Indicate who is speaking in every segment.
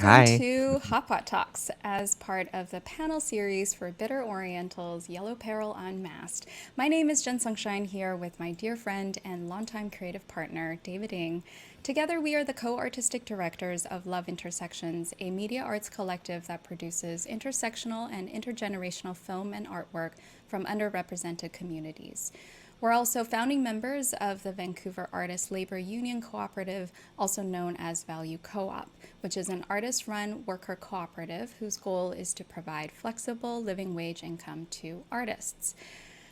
Speaker 1: Welcome
Speaker 2: Hi.
Speaker 1: to Pot Talks as part of the panel series for Bitter Orientals Yellow Peril Unmasked. My name is Jen Sunshine here with my dear friend and longtime creative partner, David Ng. Together, we are the co-artistic directors of Love Intersections, a media arts collective that produces intersectional and intergenerational film and artwork from underrepresented communities. We're also founding members of the Vancouver Artists Labor Union Cooperative, also known as Value Co-op, which is an artist-run worker cooperative whose goal is to provide flexible living wage income to artists.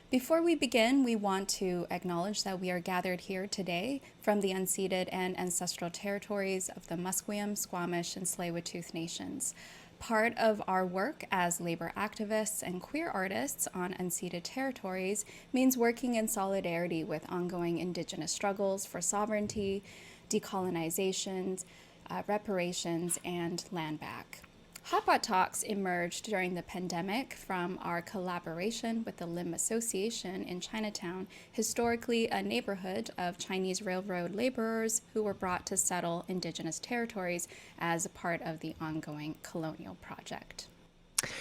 Speaker 1: Before we begin, we want to acknowledge that we are gathered here today from the unceded and ancestral territories of the Musqueam, Squamish, and Tsleil-Waututh nations. Part of our work as labor activists and queer artists on unceded territories means working in solidarity with ongoing Indigenous struggles for sovereignty, decolonization, reparations, and land back. Hot Talks emerged during the pandemic from our collaboration with the Lim Association in Chinatown, historically a neighborhood of Chinese railroad laborers who were brought to settle Indigenous territories as a part of the ongoing colonial project.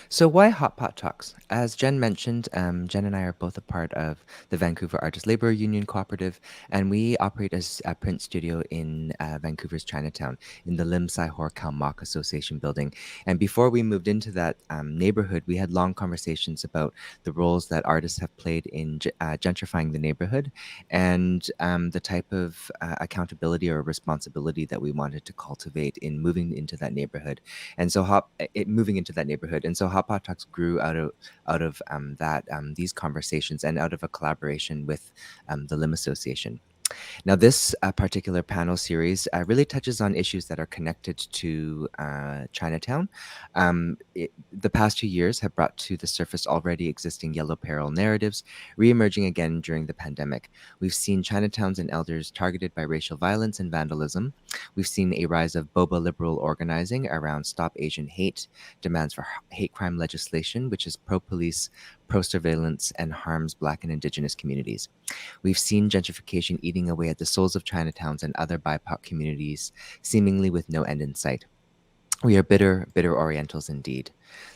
Speaker 2: So why Hot Pot Talks? As Jen mentioned, Jen and I are both a part of the Vancouver Artists Labor Union Cooperative, and we operate as a print studio in Vancouver's Chinatown in the Lim Sai Hor Kalmak Association building. And before we moved into that neighborhood, we had long conversations about the roles that artists have played in gentrifying the neighborhood and the type of accountability or responsibility that we wanted to cultivate in moving into that neighborhood. And so moving into that neighborhood. And so Hot Pot Talks grew out of these conversations and out of a collaboration with the Lim Association. Now, this particular panel series really touches on issues that are connected to Chinatown. The past 2 years have brought to the surface already existing yellow peril narratives, reemerging again during the pandemic. We've seen Chinatowns and elders targeted by racial violence and vandalism. We've seen a rise of boba liberal organizing around Stop Asian Hate, demands for hate crime legislation, which is pro-police, pro-surveillance, and harms Black and Indigenous communities. We've seen gentrification eating away at the souls of Chinatowns and other BIPOC communities, seemingly with no end in sight. We are bitter, bitter Orientals indeed.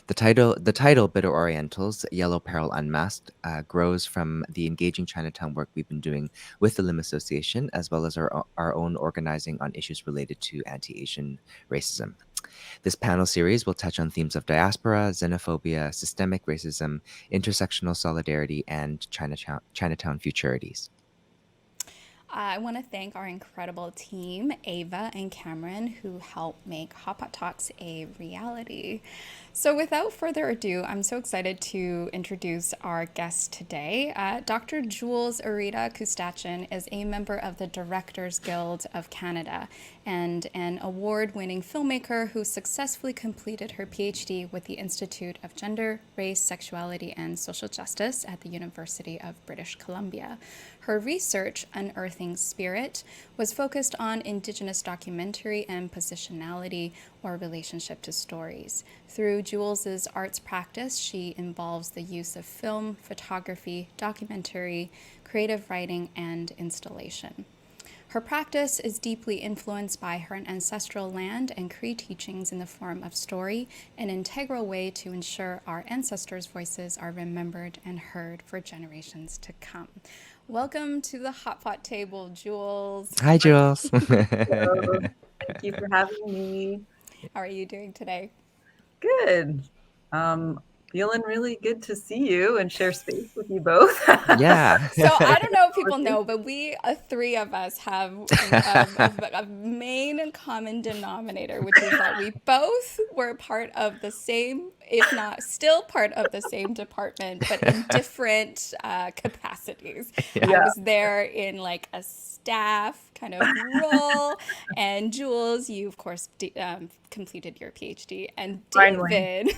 Speaker 2: The title Bitter Orientals, Yellow Peril Unmasked, grows from the engaging Chinatown work we've been doing with the Lim Association, as well as our own organizing on issues related to anti-Asian racism. This panel series will touch on themes of diaspora, xenophobia, systemic racism, intersectional solidarity, and Chinatown futurities.
Speaker 1: I want to thank our incredible team, Ava and Cameron, who helped make Hot Talks a reality. So without further ado, I'm so excited to introduce our guest today. Dr. Jules Koostachin is a member of the Directors Guild of Canada and an award-winning filmmaker who successfully completed her PhD with the Institute of Gender, Race, Sexuality, and Social Justice at the University of British Columbia. Her research, Unearthing Spirit, was focused on Indigenous documentary and positionality or relationship to stories. Through Jules's arts practice, she involves the use of film, photography, documentary, creative writing, and installation. Her practice is deeply influenced by her ancestral land and Cree teachings in the form of story, an integral way to ensure our ancestors' voices are remembered and heard for generations to come. Welcome to the Hot Pot table, Jules.
Speaker 2: Hi, Jules.
Speaker 3: Hello. Thank you for having me.
Speaker 1: How are you doing today?
Speaker 3: Good. Feeling really good to see you and share space with you both.
Speaker 2: Yeah.
Speaker 1: So I don't know if people know, but we three of us have a main and common denominator, which is that we both were part of the same, if not still part of the same department, but in different capacities. I
Speaker 3: Yeah.
Speaker 1: was there in like a staff kind of role, and Jules, you of course completed your PhD, and
Speaker 3: Finally.
Speaker 1: David,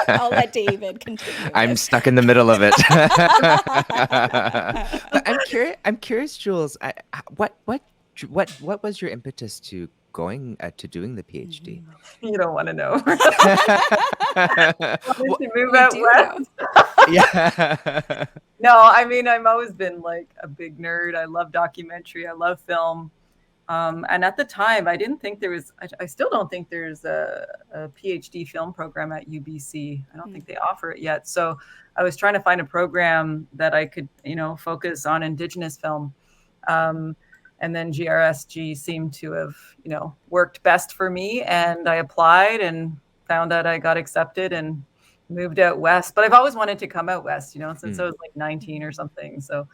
Speaker 1: I'll let David continue.
Speaker 2: I'm stuck in the middle of it. But I'm curious, Jules. What was your impetus to going to doing the PhD?
Speaker 3: You don't want to know.
Speaker 2: Well,
Speaker 3: to move out west.
Speaker 2: yeah.
Speaker 3: No, I mean, I've always been like a big nerd. I love documentary. I love film. And at the time, I didn't think there was, I still don't think there's a PhD film program at UBC. I don't think they offer it yet. So I was trying to find a program that I could, focus on Indigenous film. And then GRSG seemed to have, worked best for me. And I applied and found out I got accepted and moved out west. But I've always wanted to come out west, since I was like 19 or something. So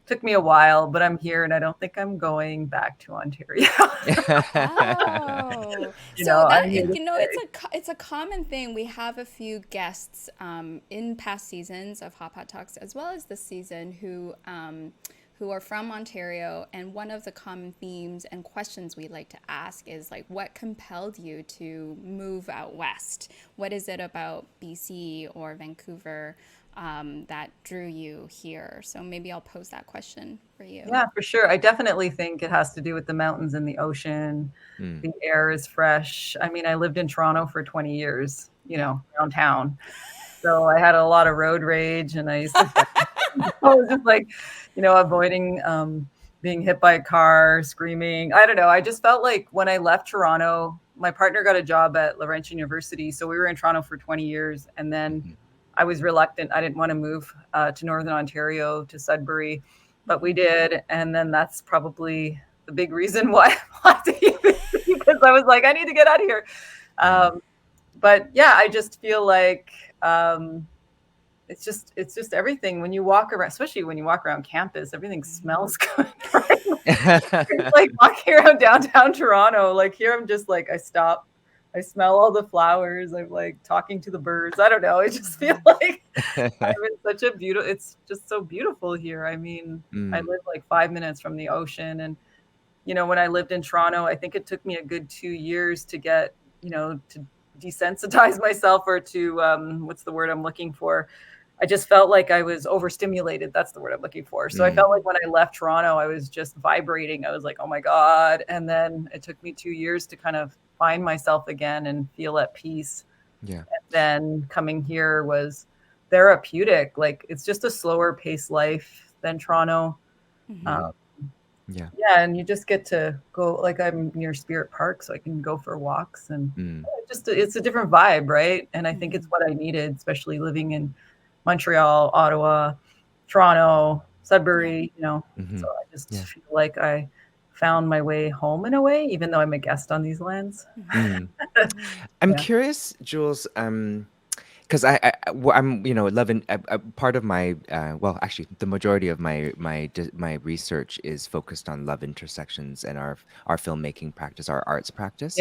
Speaker 3: took me a while, but I'm here and I don't think I'm going back to Ontario.
Speaker 1: Oh, so that it's a common thing. We have a few guests in past seasons of Hot Pot Talks, as well as this season, who are from Ontario, and one of the common themes and questions we like to ask is like, what compelled you to move out west? What is it about BC or Vancouver that drew you here? So maybe I'll pose that question for you.
Speaker 3: Yeah, for sure. I definitely think it has to do with the mountains and the ocean. The air is fresh. I mean, I lived in Toronto for 20 years, around town. So I had a lot of road rage, and I used to, I was just like, avoiding being hit by a car, screaming. I don't know. I just felt like when I left Toronto, my partner got a job at Laurentian University. So we were in Toronto for 20 years. And then I was reluctant. I didn't want to move to Northern Ontario, to Sudbury, but we did. And then that's probably the big reason why I wanted to UBC, because I was like, I need to get out of here. But yeah, I just feel like it's just everything. When you walk around, especially when you walk around campus, everything smells good. Right? It's like walking around downtown Toronto. Like here, I'm just like, I stop. I smell all the flowers. I'm like talking to the birds. I don't know. I just feel like I'm in such a beautiful, it's just so beautiful here. I mean, I live like 5 minutes from the ocean. And, when I lived in Toronto, I think it took me a good 2 years to get, to desensitize myself, or to, what's the word I'm looking for? I just felt like I was overstimulated. That's the word I'm looking for. So I felt like when I left Toronto, I was just vibrating. I was like, oh my God. And then it took me 2 years to kind of find myself again and feel at peace.
Speaker 2: Yeah.
Speaker 3: And then coming here was therapeutic. Like it's just a slower paced life than Toronto.
Speaker 2: Yeah.
Speaker 3: And you just get to go, like I'm near Spirit Park, so I can go for walks, and it's a different vibe, right? And I think it's what I needed, especially living in Montreal, Ottawa, Toronto, Sudbury, So I just feel like I found my way home in a way, even though I'm a guest on these lands.
Speaker 2: I'm curious, Jules, because I'm loving part of my actually the majority of my research is focused on love intersections and our filmmaking practice, our arts practice.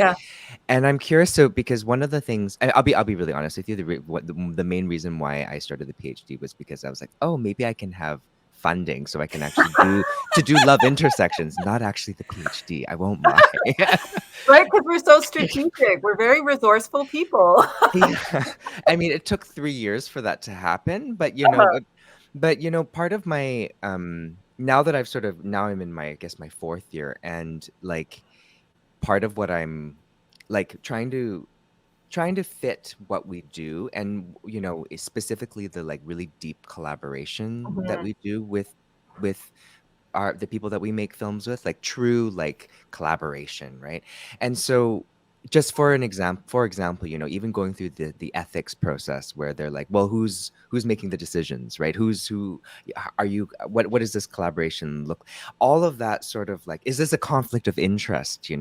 Speaker 2: And I'm curious, so because one of the things, and I'll be really honest with you, the main reason why I started the PhD was because I was like, oh, maybe I can have funding so I can actually do love intersections, not actually the PhD. I won't lie.
Speaker 3: Right, because we're so strategic. We're very resourceful people.
Speaker 2: I mean, it took 3 years for that to happen, but part of my now that I'm in my my fourth year, and like part of what I'm like trying to fit what we do, and specifically the like really deep collaboration that we do with the people that we make films with, like true like collaboration, right? And so just for example, even going through the ethics process where they're like, well, who's making the decisions, right? Who are you, what does this collaboration look, all of that sort of like, is this a conflict of interest,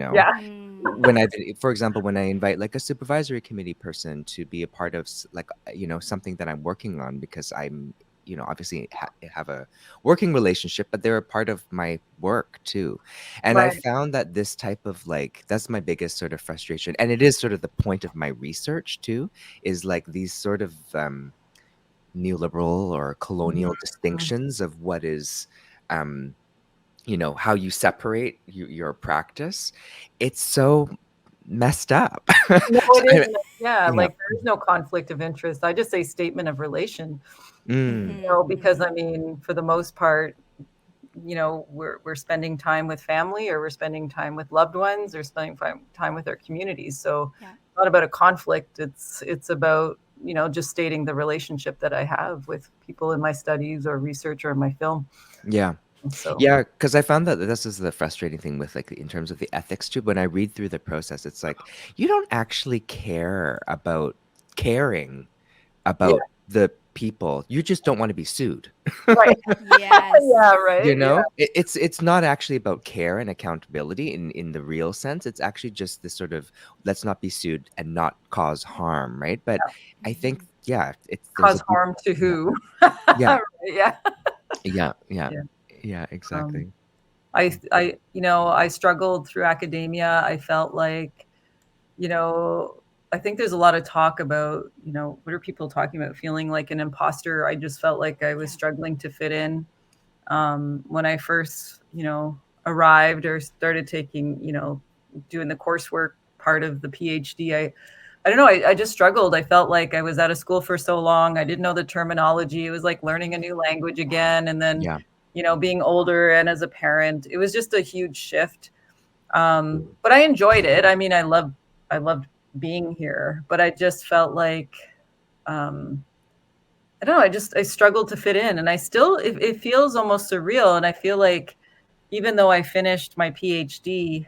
Speaker 2: for example, when I invite like a supervisory committee person to be a part of like something that I'm working on, because I'm obviously have a working relationship, but they're a part of my work too. And I found that this type of like, that's my biggest sort of frustration. And it is sort of the point of my research too, is like these sort of neoliberal or colonial distinctions of what is, how you separate your practice. It's so messed up.
Speaker 3: No, it isn't. Like there is no conflict of interest. I just say statement of relation. Because I mean, for the most part, we're spending time with family, or we're spending time with loved ones, or spending time with our communities. So it's not about a conflict. It's about, just stating the relationship that I have with people in my studies or research or my film.
Speaker 2: Yeah.
Speaker 3: So
Speaker 2: Yeah, because I found that this is the frustrating thing with like in terms of the ethics too. When I read through the process, it's like you don't actually care about caring
Speaker 3: yeah,
Speaker 2: about the people. You just don't want to be sued.
Speaker 3: right.
Speaker 1: Yes.
Speaker 3: Yeah,
Speaker 2: You
Speaker 3: right. Yeah,
Speaker 2: know, it's not actually about care and accountability in the real sense. It's actually just this sort of let's not be sued and not cause harm, right? But I think
Speaker 1: Mhm.
Speaker 2: yeah, it's there's a
Speaker 3: cause
Speaker 2: deep
Speaker 3: harm to
Speaker 2: yeah,
Speaker 3: who?
Speaker 2: yeah,
Speaker 3: Right, yeah.
Speaker 2: yeah, yeah,
Speaker 3: Yeah.
Speaker 2: yeah,
Speaker 3: Um,
Speaker 2: exactly.
Speaker 3: I struggled through academia. I felt like, you know, I think there's a lot of talk about, what are people talking about? Feeling like an imposter. I just felt like I was
Speaker 1: Yeah.
Speaker 3: struggling to fit in. When I first, arrived or started taking, doing the coursework part of the PhD, I don't know, I just struggled. I felt like I was out of school for so long. I didn't know the terminology. It was like learning a new language again. And then,
Speaker 2: Yeah.
Speaker 3: being older and as a parent, it was just a huge shift. But I enjoyed it. I mean, I loved being here, but I just felt like, um, I don't know, I struggled to fit in, and it feels almost surreal. And I feel like even though I finished my PhD,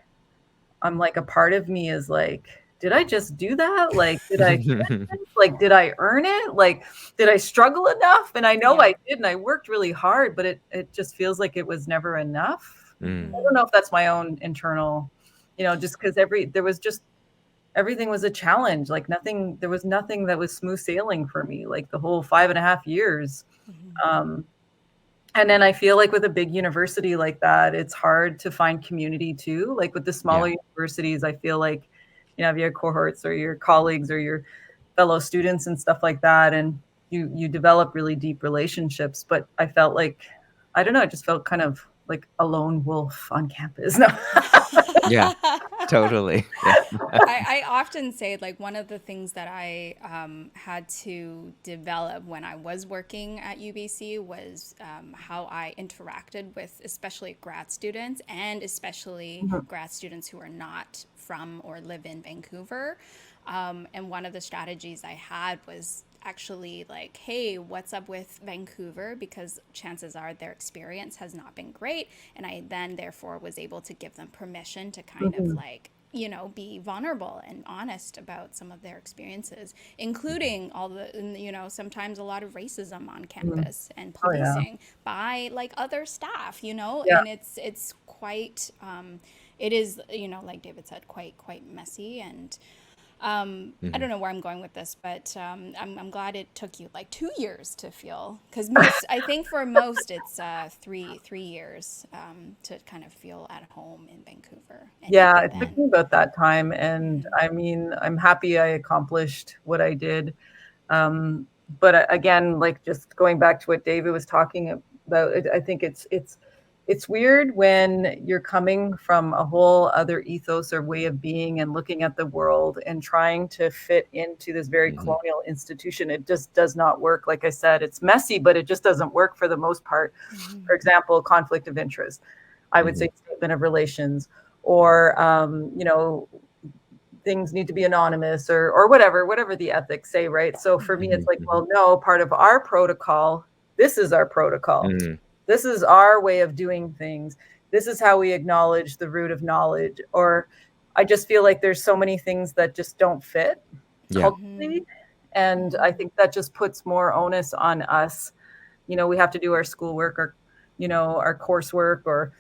Speaker 3: I'm like, a part of me is like, did I just do that? Like, did I finish this? Like, did I earn it? Like, did I struggle enough? And I know
Speaker 1: Yeah.
Speaker 3: I did, and I worked really hard, but it just feels like it was never enough.
Speaker 2: Mm.
Speaker 3: I don't know if that's my own internal, just because everything was a challenge. Like there was nothing that was smooth sailing for me, like the whole 5.5 years.
Speaker 1: Mhm.
Speaker 3: Um, and then I feel like with a big university like that, it's hard to find community too. Like with the
Speaker 2: Yeah.
Speaker 3: smaller universities, I feel like, if you have cohorts or your colleagues or your fellow students and stuff like that, and you develop really deep relationships. But I felt like, I don't know, I just felt kind of like a lone wolf on campus. No.
Speaker 2: Yeah, totally. Yeah.
Speaker 1: I often say, like, one of the things that I had to develop when I was working at UBC was how I interacted with especially grad students, and especially
Speaker 3: Mhm.
Speaker 1: grad students who are not from or live in Vancouver. And one of the strategies I had was actually like, hey, what's up with Vancouver? Because chances are their experience has not been great. And I then, therefore, was able to give them permission to kind of
Speaker 3: Mhm.
Speaker 1: like, be vulnerable and honest about some of their experiences, including all the, sometimes a lot of racism on
Speaker 3: Mhm.
Speaker 1: campus and
Speaker 3: Oh yeah.
Speaker 1: policing by like other staff,
Speaker 3: Yeah.
Speaker 1: and it's quite, it is, like David said, quite messy. And I
Speaker 2: Mhm.
Speaker 1: don't know where I'm going with this, but I'm glad it took you like 2 years to feel, because most, I think for most it's three years to kind of feel at home in Vancouver, and
Speaker 3: Yeah,
Speaker 1: even
Speaker 3: it took
Speaker 1: then.
Speaker 3: me about that time, and
Speaker 1: Mhm.
Speaker 3: I mean, I'm happy I accomplished what I did. Um, but again, like just going back to what David was talking about, I think it's weird when you're coming from a whole other ethos or way of being and looking at the world and trying to fit into this very
Speaker 2: Mhm.
Speaker 3: colonial institution. It just does not work. Like I said, it's messy, but it just doesn't work for the most part.
Speaker 1: Mhm.
Speaker 3: For example, conflict of interest. I would
Speaker 2: Mhm.
Speaker 3: say statement of relations, or things need to be anonymous, or whatever the ethics say, right? So for me, it's
Speaker 2: Mhm.
Speaker 3: like,
Speaker 2: Mhm.
Speaker 3: well, no, part of our protocol, this is our protocol.
Speaker 2: Mhm.
Speaker 3: This is our way of doing things. This is how we acknowledge the root of knowledge. Or I just feel like there's so many things that just don't fit
Speaker 2: Yeah.
Speaker 3: culturally.
Speaker 1: Mhm.
Speaker 3: And I
Speaker 1: Mhm.
Speaker 3: think that just puts more onus on us. We have to do our schoolwork, or, our coursework, or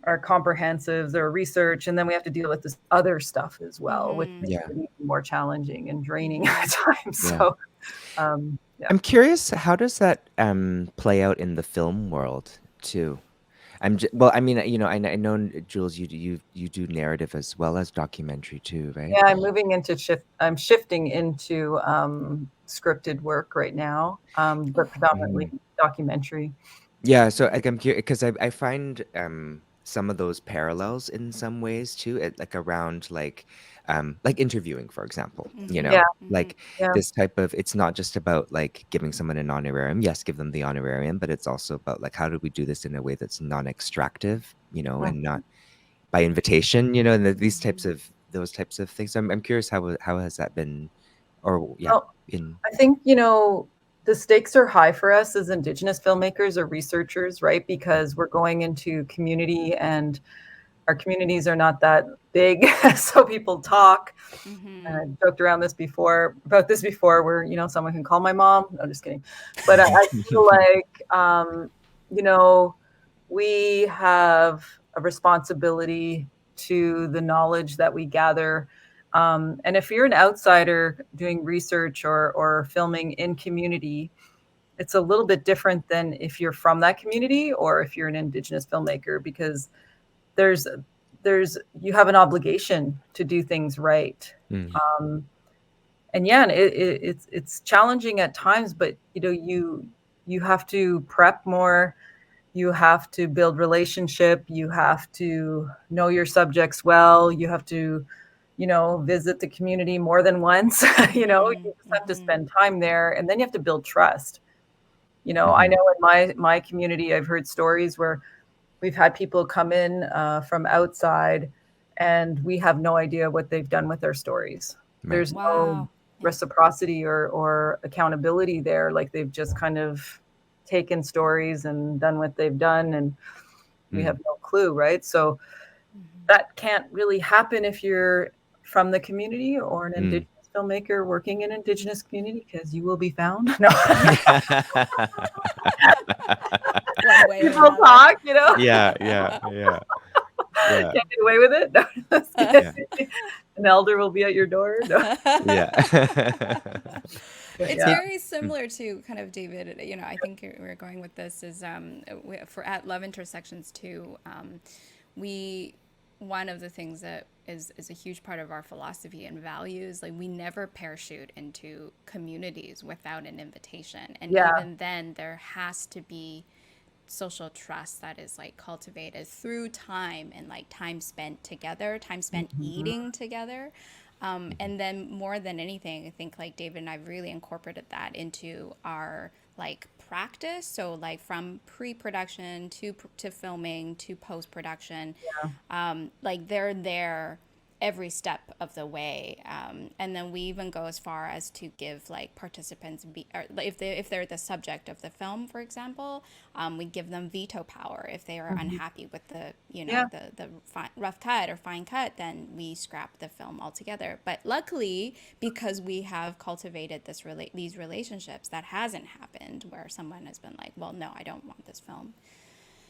Speaker 3: our comprehensives or research, and then we have to deal with this other stuff as well, which
Speaker 1: Mhm.
Speaker 3: makes
Speaker 2: Yeah.
Speaker 3: it even more challenging and draining at
Speaker 1: Mhm.
Speaker 3: times.
Speaker 2: Yeah.
Speaker 3: So, yeah.
Speaker 2: I'm curious, how does that play out in the film world too? Well, I mean, I know Jules, you do narrative as well as documentary too, right?
Speaker 3: Yeah, I'm shifting into scripted work right now,
Speaker 1: Oh.
Speaker 3: but predominantly
Speaker 2: Mhm.
Speaker 3: documentary.
Speaker 2: Yeah, so like I'm curious because I find some of those parallels in some ways too, like around like interviewing, for example,
Speaker 1: Mhm.
Speaker 3: Yeah,
Speaker 1: Mhm.
Speaker 2: like
Speaker 3: yeah.
Speaker 2: this type of it's not just about like giving someone an honorarium. Yes, give them the honorarium, but it's also about like how do we do this in a way that's non-extractive,
Speaker 3: Mm.
Speaker 2: and not by invitation, and these types
Speaker 1: Mhm.
Speaker 2: of those types of things. I'm curious how has that been, or yeah,
Speaker 3: Well,
Speaker 2: in
Speaker 3: I think, the stakes are high for us as Indigenous filmmakers or researchers, right? Because we're going into community, and our communities are not that big, so people talk. And I joked around about this before, where someone can call my mom. No, just kidding. But I feel like we have a responsibility to the knowledge that we gather. And if you're an outsider doing research or filming in community, it's a little bit different than if you're from that community or if you're an Indigenous filmmaker, because there's you have an obligation to do things right. And yeah, it's challenging at times, but you have to prep more. You have to build relationship. You have to know your subjects well. You have to, visit the community more than once. You just have to spend time there, and then you have to build trust. I know in my community, I've heard stories where we've had people come in from outside, and we have no idea what they've done with their stories.
Speaker 2: Right.
Speaker 3: There's no reciprocity or accountability there. Like, they've just kind of taken stories and done what they've done, and we have no clue, right? So that can't really happen if you're from the community or an Indigenous filmmaker working in Indigenous community, because you will be found. No.
Speaker 1: One way or
Speaker 3: People
Speaker 1: another.
Speaker 3: talk,
Speaker 2: Yeah.
Speaker 3: Can't get away with it. No. An elder will be at your door. No.
Speaker 2: Yeah.
Speaker 1: It's very similar to kind of David, I think we're going with this is for at Love Intersections too. One of the things that is a huge part of our philosophy and values, like, we never parachute into communities without an invitation. And even then, there has to be social trust that is like cultivated through time, and like time spent together, time spent eating together. And then more than anything, I think like David and I really incorporated that into our like practice. So like from pre-production to filming to post-production, like they're there every step of the way. And then we even go as far as to give like participants, or if they're the subject of the film, for example, we give them veto power. If they are unhappy with the rough cut or fine cut, then we scrap the film altogether. But luckily, because we have cultivated these relationships, that hasn't happened where someone has been like, well, no, I don't want this film.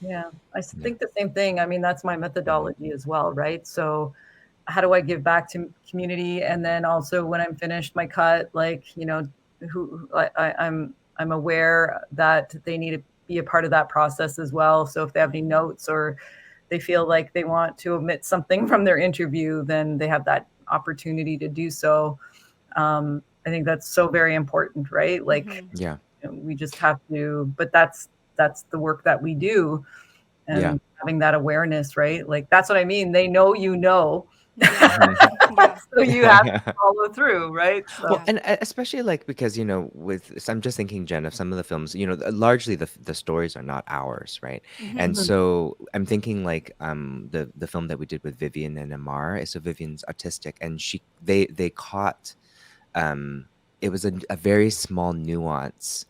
Speaker 3: Yeah, I think the same thing. I mean, that's my methodology as well, right? So how do I give back to community? And then also when I'm finished my cut, like, I'm aware that they need to be a part of that process as well. So if they have any notes or they feel like they want to omit something from their interview, then they have that opportunity to do so. I think that's so very important, right? Like, we just have to, but that's the work that we do, and having that awareness, right? Like, that's what I mean. They know, so you have to follow through, right? So.
Speaker 2: Well, and especially like because so I'm just thinking, Jen, of some of the films, largely the stories are not ours, right? And so I'm thinking like the film that we did with Vivian and Amar. So Vivian's autistic, and they caught it was a very small nuance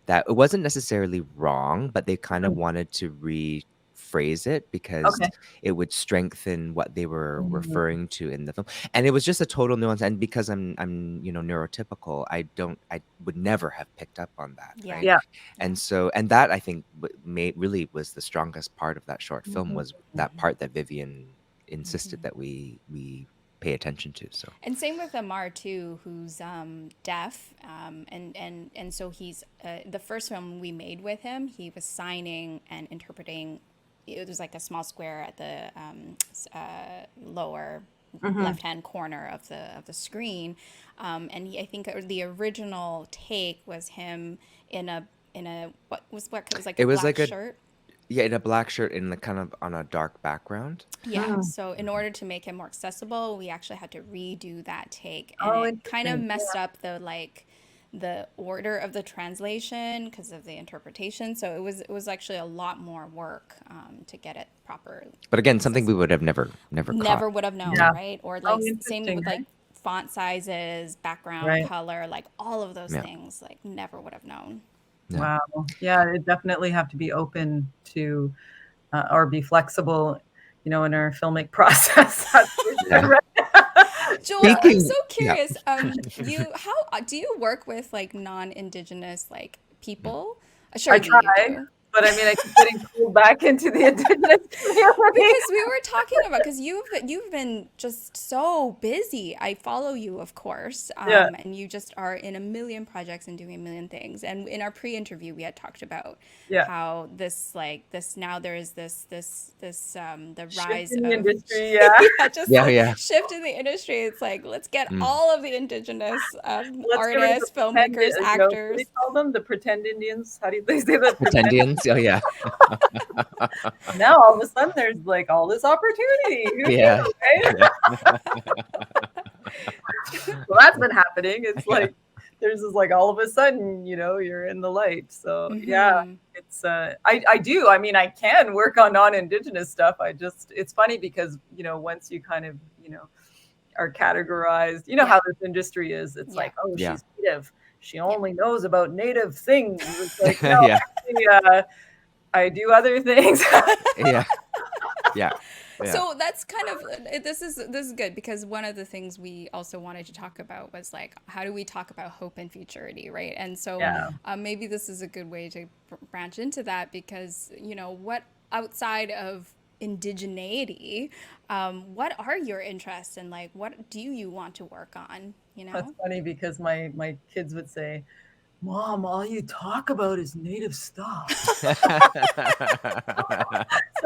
Speaker 2: that it wasn't necessarily wrong, but they kind of wanted to rephrase it because it would strengthen what they were referring to in the film. And it was just a total nuance. And because I'm neurotypical, I would never have picked up on that.
Speaker 1: Yeah.
Speaker 2: Right?
Speaker 3: Yeah.
Speaker 2: And so, and that I think really was the strongest part of that short film, was that part that Vivian insisted that we pay attention to. So,
Speaker 1: and same with Amar too, who's deaf, and so he's the first film we made with him, he was signing and interpreting. It was like a small square at the lower left-hand corner of the screen, and I think the original take was him in a what was like a black shirt.
Speaker 2: Yeah, in a black shirt in the kind of on a dark background.
Speaker 1: Yeah, so in order to make him more accessible, we actually had to redo that take, and it kind of messed up the order of the translation because of the interpretation. So it was actually a lot more work to get it proper.
Speaker 2: But again, something we would have never
Speaker 1: would have known, right? Or like same with like font sizes, background color, like all of those things, like never would have known.
Speaker 3: Wow. Yeah, it definitely have to be open to or be flexible, you know, in our filmic process.
Speaker 1: Jules, I'm so curious. How do you work with like non-Indigenous like people? Sure,
Speaker 3: I try, but I mean, I keep getting pulled back into the Indigenous community.
Speaker 1: Because we were talking about, because you've been just so busy. I follow you, of course, and you just are in a million projects and doing a million things. And in our pre-interview, we had talked about how this now there is this the rise
Speaker 3: in the
Speaker 1: of
Speaker 3: industry,
Speaker 1: shift in the industry. It's like, let's get all of the Indigenous artists, filmmakers, actors.
Speaker 3: What do you call them? The pretend Indians? How do they say that?
Speaker 2: Pretendians? Oh yeah.
Speaker 3: Now all of a sudden there's like all this opportunity.
Speaker 2: Yeah.
Speaker 3: Well, that's been happening. It's like there's this like all of a sudden, you know, you're in the light. So it's I do. I mean, I can work on non-Indigenous stuff. It's funny because, you know, once you kind of, you know, are categorized, you know how this industry is. It's like, oh, she's Native. She only knows about Native things. It's like, no, actually, I do other things.
Speaker 2: Yeah.
Speaker 1: So that's kind of, this is good, because one of the things we also wanted to talk about was like, how do we talk about hope and futurity, right? And so maybe this is a good way to branch into that, because, you know, what outside of indigeneity, what are your interests, and like, what do you want to work on? You know,
Speaker 3: that's funny because my kids would say, Mom, all you talk about is Native stuff. So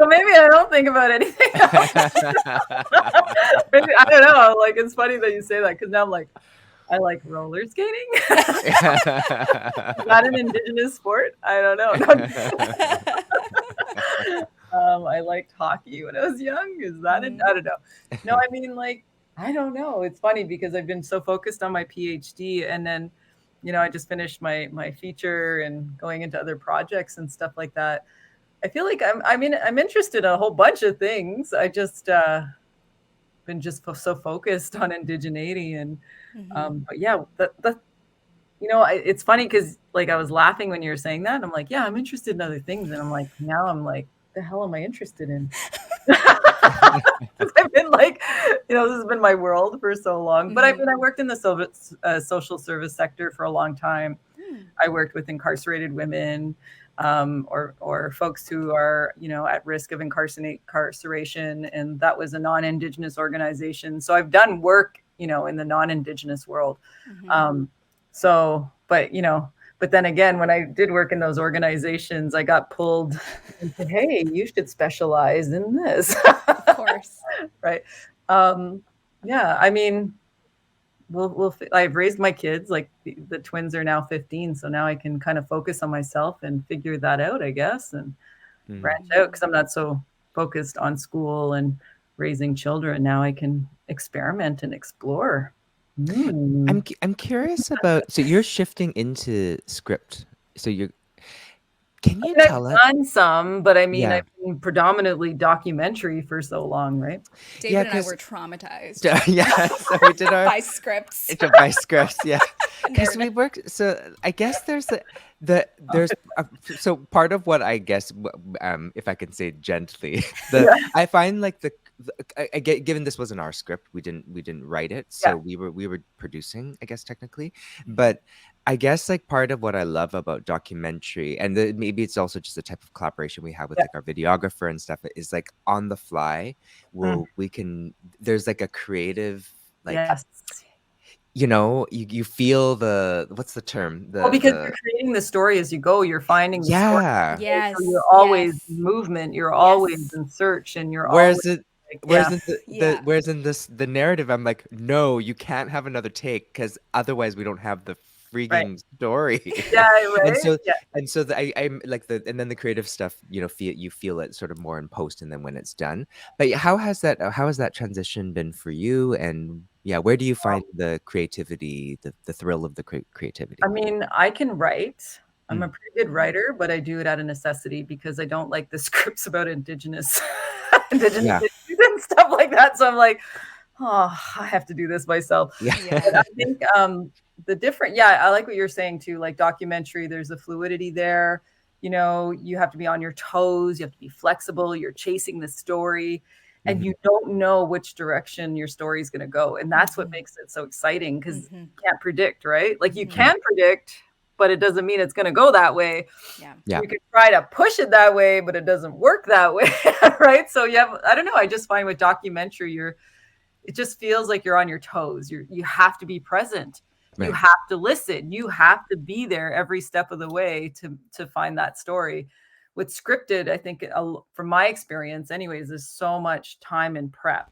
Speaker 3: maybe I don't think about anything else. Maybe, I don't know. Like, it's funny that you say that, because now I'm like, I like roller skating. Is that an Indigenous sport? I don't know. I liked hockey when I was young. Is that it? I don't know. No, I mean, like, I don't know. It's funny because I've been so focused on my PhD, and then, you know, I just finished my feature and going into other projects and stuff like that. I feel like I'm interested in a whole bunch of things. I just been just so focused on indigeneity, and but yeah, that you know, it's funny because like I was laughing when you were saying that, and I'm like, yeah, I'm interested in other things, and I'm like, now I'm like, the hell am I interested in? I've been like, you know, this has been my world for so long. But I mean, I worked in the social service sector for a long time. I worked with incarcerated women, or folks who are, you know, at risk of incarceration, and that was a non-Indigenous organization. So I've done work, you know, in the non-Indigenous world. So, but you know. But then again, when I did work in those organizations, I got pulled into, hey, you should specialize in this.
Speaker 1: Of course.
Speaker 3: Right. Yeah. I mean, I've raised my kids, like the twins are now 15. So now I can kind of focus on myself and figure that out, I guess, and branch out, because I'm not so focused on school and raising children. Now I can experiment and explore.
Speaker 2: I'm curious about, so you're shifting into script. So can you tell us?
Speaker 3: I've done some, but I mean, I've been predominantly documentary for so long, right?
Speaker 1: David and I were traumatized.
Speaker 2: So we did our
Speaker 1: by scripts.
Speaker 2: By scripts, yeah. Because we worked. So I guess there's so part of what I guess, if I can say gently, I find like given this wasn't our script, we didn't write it, so we were producing, I guess, technically. But I guess like part of what I love about documentary, and maybe it's also just the type of collaboration we have with like our videographer and stuff, is like on the fly, there's like a creative, like, you know, you feel what's the term?
Speaker 3: Because you're creating the story as you go. You're finding the story.
Speaker 1: Yes.
Speaker 3: So you're always in movement. You're always in search, and you're always.
Speaker 2: Whereas in the narrative, I'm like, no, you can't have another take, because otherwise we don't have the freaking story. And so I'm like and then the creative stuff, you know, you feel it sort of more in post, and then when it's done. But how has that transition been for you? And where do you find the creativity, the thrill of the creativity?
Speaker 3: I mean, I can write. I'm a pretty good writer, but I do it out of necessity, because I don't like the scripts about Indigenous and stuff like that. So I'm like, oh, I have to do this myself.
Speaker 2: Yeah.
Speaker 3: But I think the different, I like what you're saying too, like documentary, there's a fluidity there. You know, you have to be on your toes, you have to be flexible, you're chasing the story, and you don't know which direction your story is going to go. And that's what makes it so exciting, because you can't predict, right? Like you can predict, but it doesn't mean it's going to go that way.
Speaker 2: Yeah.
Speaker 3: You can try to push it that way, but it doesn't work that way, right? So I don't know, I just find with documentary, it just feels like you're on your toes. You have to be present.
Speaker 2: Right.
Speaker 3: You have to listen. You have to be there every step of the way to find that story. With scripted, I think from my experience anyways, there's so much time in prep,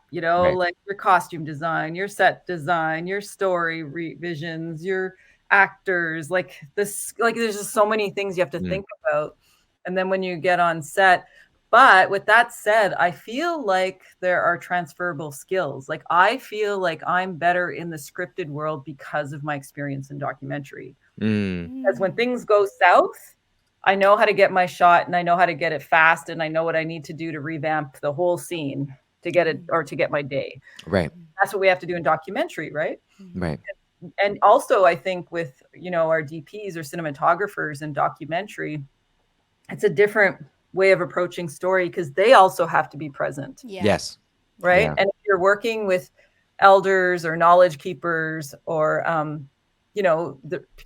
Speaker 3: you know, like your costume design, your set design, your story revisions, your actors, like there's just so many things you have to think about. And then when you get on set, but with that said, I feel like there are transferable skills. Like I feel like I'm better in the scripted world because of my experience in documentary. Because when things go south, I know how to get my shot, and I know how to get it fast, and I know what I need to do to revamp the whole scene to get it, or to get my day.
Speaker 2: Right.
Speaker 3: That's what we have to do in documentary, right?
Speaker 2: Right.
Speaker 3: And also I think with, you know, our DPs or cinematographers in documentary, it's a different way of approaching story, because they also have to be present.
Speaker 2: Yes.
Speaker 3: Right.
Speaker 2: Yeah.
Speaker 3: And if you're working with elders or knowledge keepers, or you know,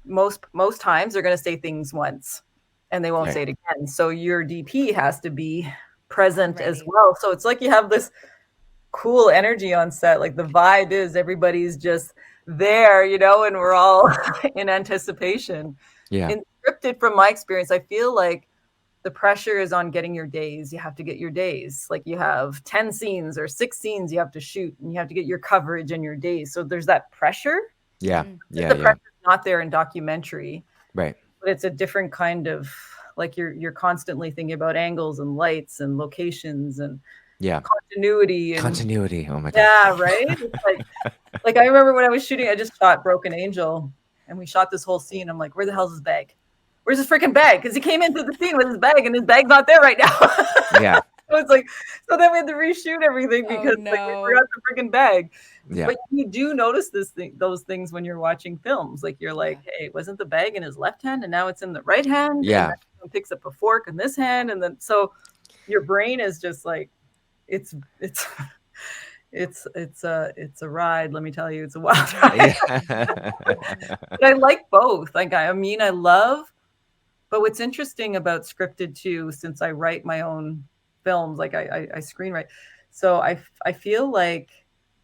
Speaker 3: most times they're going to say things once and they won't say it again. So your DP has to be present as well. So it's like you have this cool energy on set. Like the vibe is everybody's just there, you know, and we're all in anticipation. In scripted, from my experience, I feel like the pressure is on getting your days. You have to get your days. Like you have 10 scenes or 6 scenes you have to shoot, and you have to get your coverage in your days. So there's that pressure.
Speaker 2: The
Speaker 3: pressure's not there in documentary.
Speaker 2: Right.
Speaker 3: But it's a different kind of, like you're constantly thinking about angles and lights and locations and continuity.
Speaker 2: Oh my God.
Speaker 3: Yeah, right? It's like I remember when I was shooting, I just shot Broken Angel, and we shot this whole scene. I'm like, where the hell's his bag? Where's his freaking bag? Because he came into the scene with his bag, and his bag's not there right now. So it's like, so then we had to reshoot everything because like, we forgot the freaking bag. But you do notice those things when you're watching films. Like you're like, hey, wasn't the bag in his left hand, and now it's in the right hand?
Speaker 2: Yeah.
Speaker 3: And then picks up a fork in this hand, and then so your brain is just like, it's a ride. Let me tell you, it's a wild ride. But I like both. Like I love. But what's interesting about scripted too, since I write my own films, like I screenwrite, so I feel like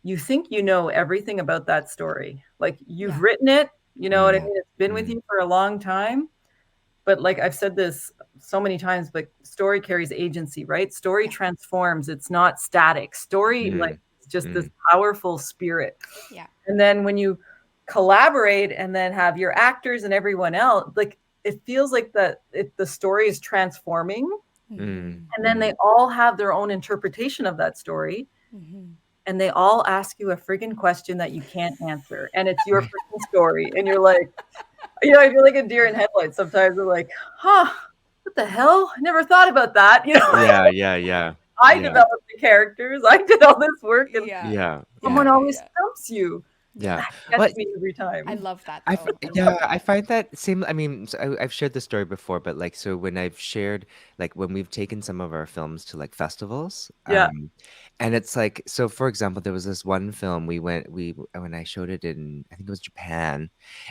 Speaker 3: you think you know everything about that story. Like you've written it, you know what I mean? It's been with you for a long time. But like I've said this so many times, but story carries agency, right? Story transforms. It's not static. Story like it's just this powerful spirit. And then when you collaborate and then have your actors and everyone else, like it feels like the story is transforming. And then they all have their own interpretation of that story. And they all ask you a friggin' question that you can't answer. And it's your freaking story. And you're like, you know, I feel like a deer in headlights. Sometimes they're like, what the hell? I never thought about that. You know? I developed the characters. I did all this work. And someone always stumps you. That gets me every time.
Speaker 1: I love that.
Speaker 2: I find that same. I mean, so I've shared this story before, but like, so when I've shared, like, when we've taken some of our films to like festivals, and it's like, so for example, there was this one film when I showed it in, I think it was Japan,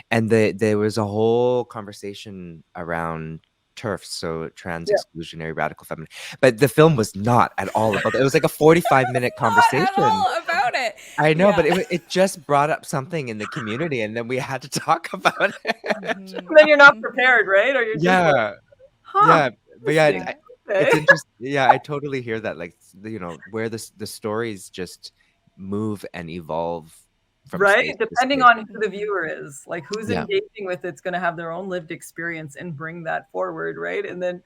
Speaker 2: and there was a whole conversation around TERFs, so trans exclusionary radical feminine, but the film was not at all about that. It was like a 45-minute conversation
Speaker 1: about it.
Speaker 2: I know, but it just brought up something in the community, and then we had to talk about it.
Speaker 3: And then you're not prepared, right? Or you're just
Speaker 2: it's interesting. I totally hear that. Like, you know, where the stories just move and evolve.
Speaker 3: Depending on who the viewer is, like who's engaging with it's going to have their own lived experience and bring that forward, right? And then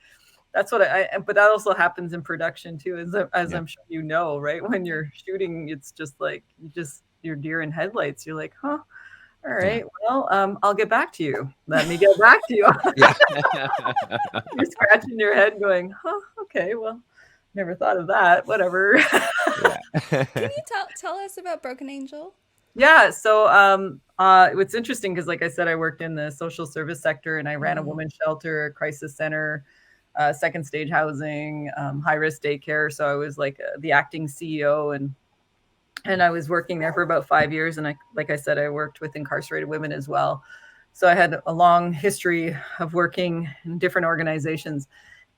Speaker 3: that's what but that also happens in production too, as I'm sure you know, right? When you're shooting, it's just like you're deer in headlights. You're like, all right, well, I'll get back to you. Let me get back to you. You're scratching your head going, okay, well, never thought of that. Whatever.
Speaker 1: Can you tell us about Broken Angel?
Speaker 3: Yeah. So it's interesting because, like I said, I worked in the social service sector and I ran a women's shelter, a crisis center, second stage housing, high risk daycare. So I was like the acting CEO, and I was working there for about 5 years. And like I said, I worked with incarcerated women as well. So I had a long history of working in different organizations.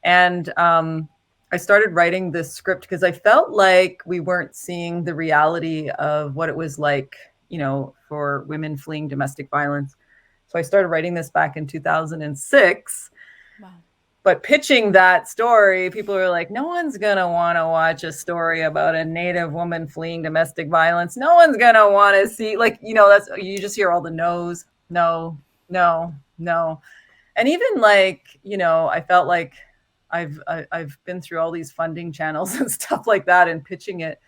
Speaker 3: And I started writing this script because I felt like we weren't seeing the reality of what it was like, for women fleeing domestic violence. So I started writing this back in 2006.
Speaker 1: Wow.
Speaker 3: But pitching that story, people were like, no one's going to want to watch a story about a Native woman fleeing domestic violence. No one's going to want to see, you just hear all the no's, no, no, no. And even I felt like I've been through all these funding channels and stuff like that and pitching it.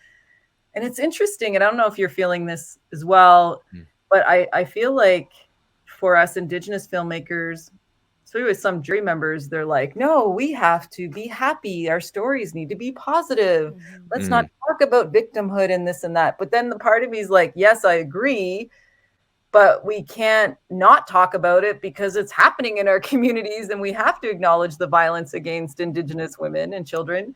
Speaker 3: And it's interesting. And I don't know if you're feeling this as well, but I feel like for us Indigenous filmmakers, especially with some jury members, they're like, no, we have to be happy. Our stories need to be positive. Let's not talk about victimhood and this and that. But then the part of me is like, yes, I agree, but we can't not talk about it because it's happening in our communities and we have to acknowledge the violence against Indigenous women and children.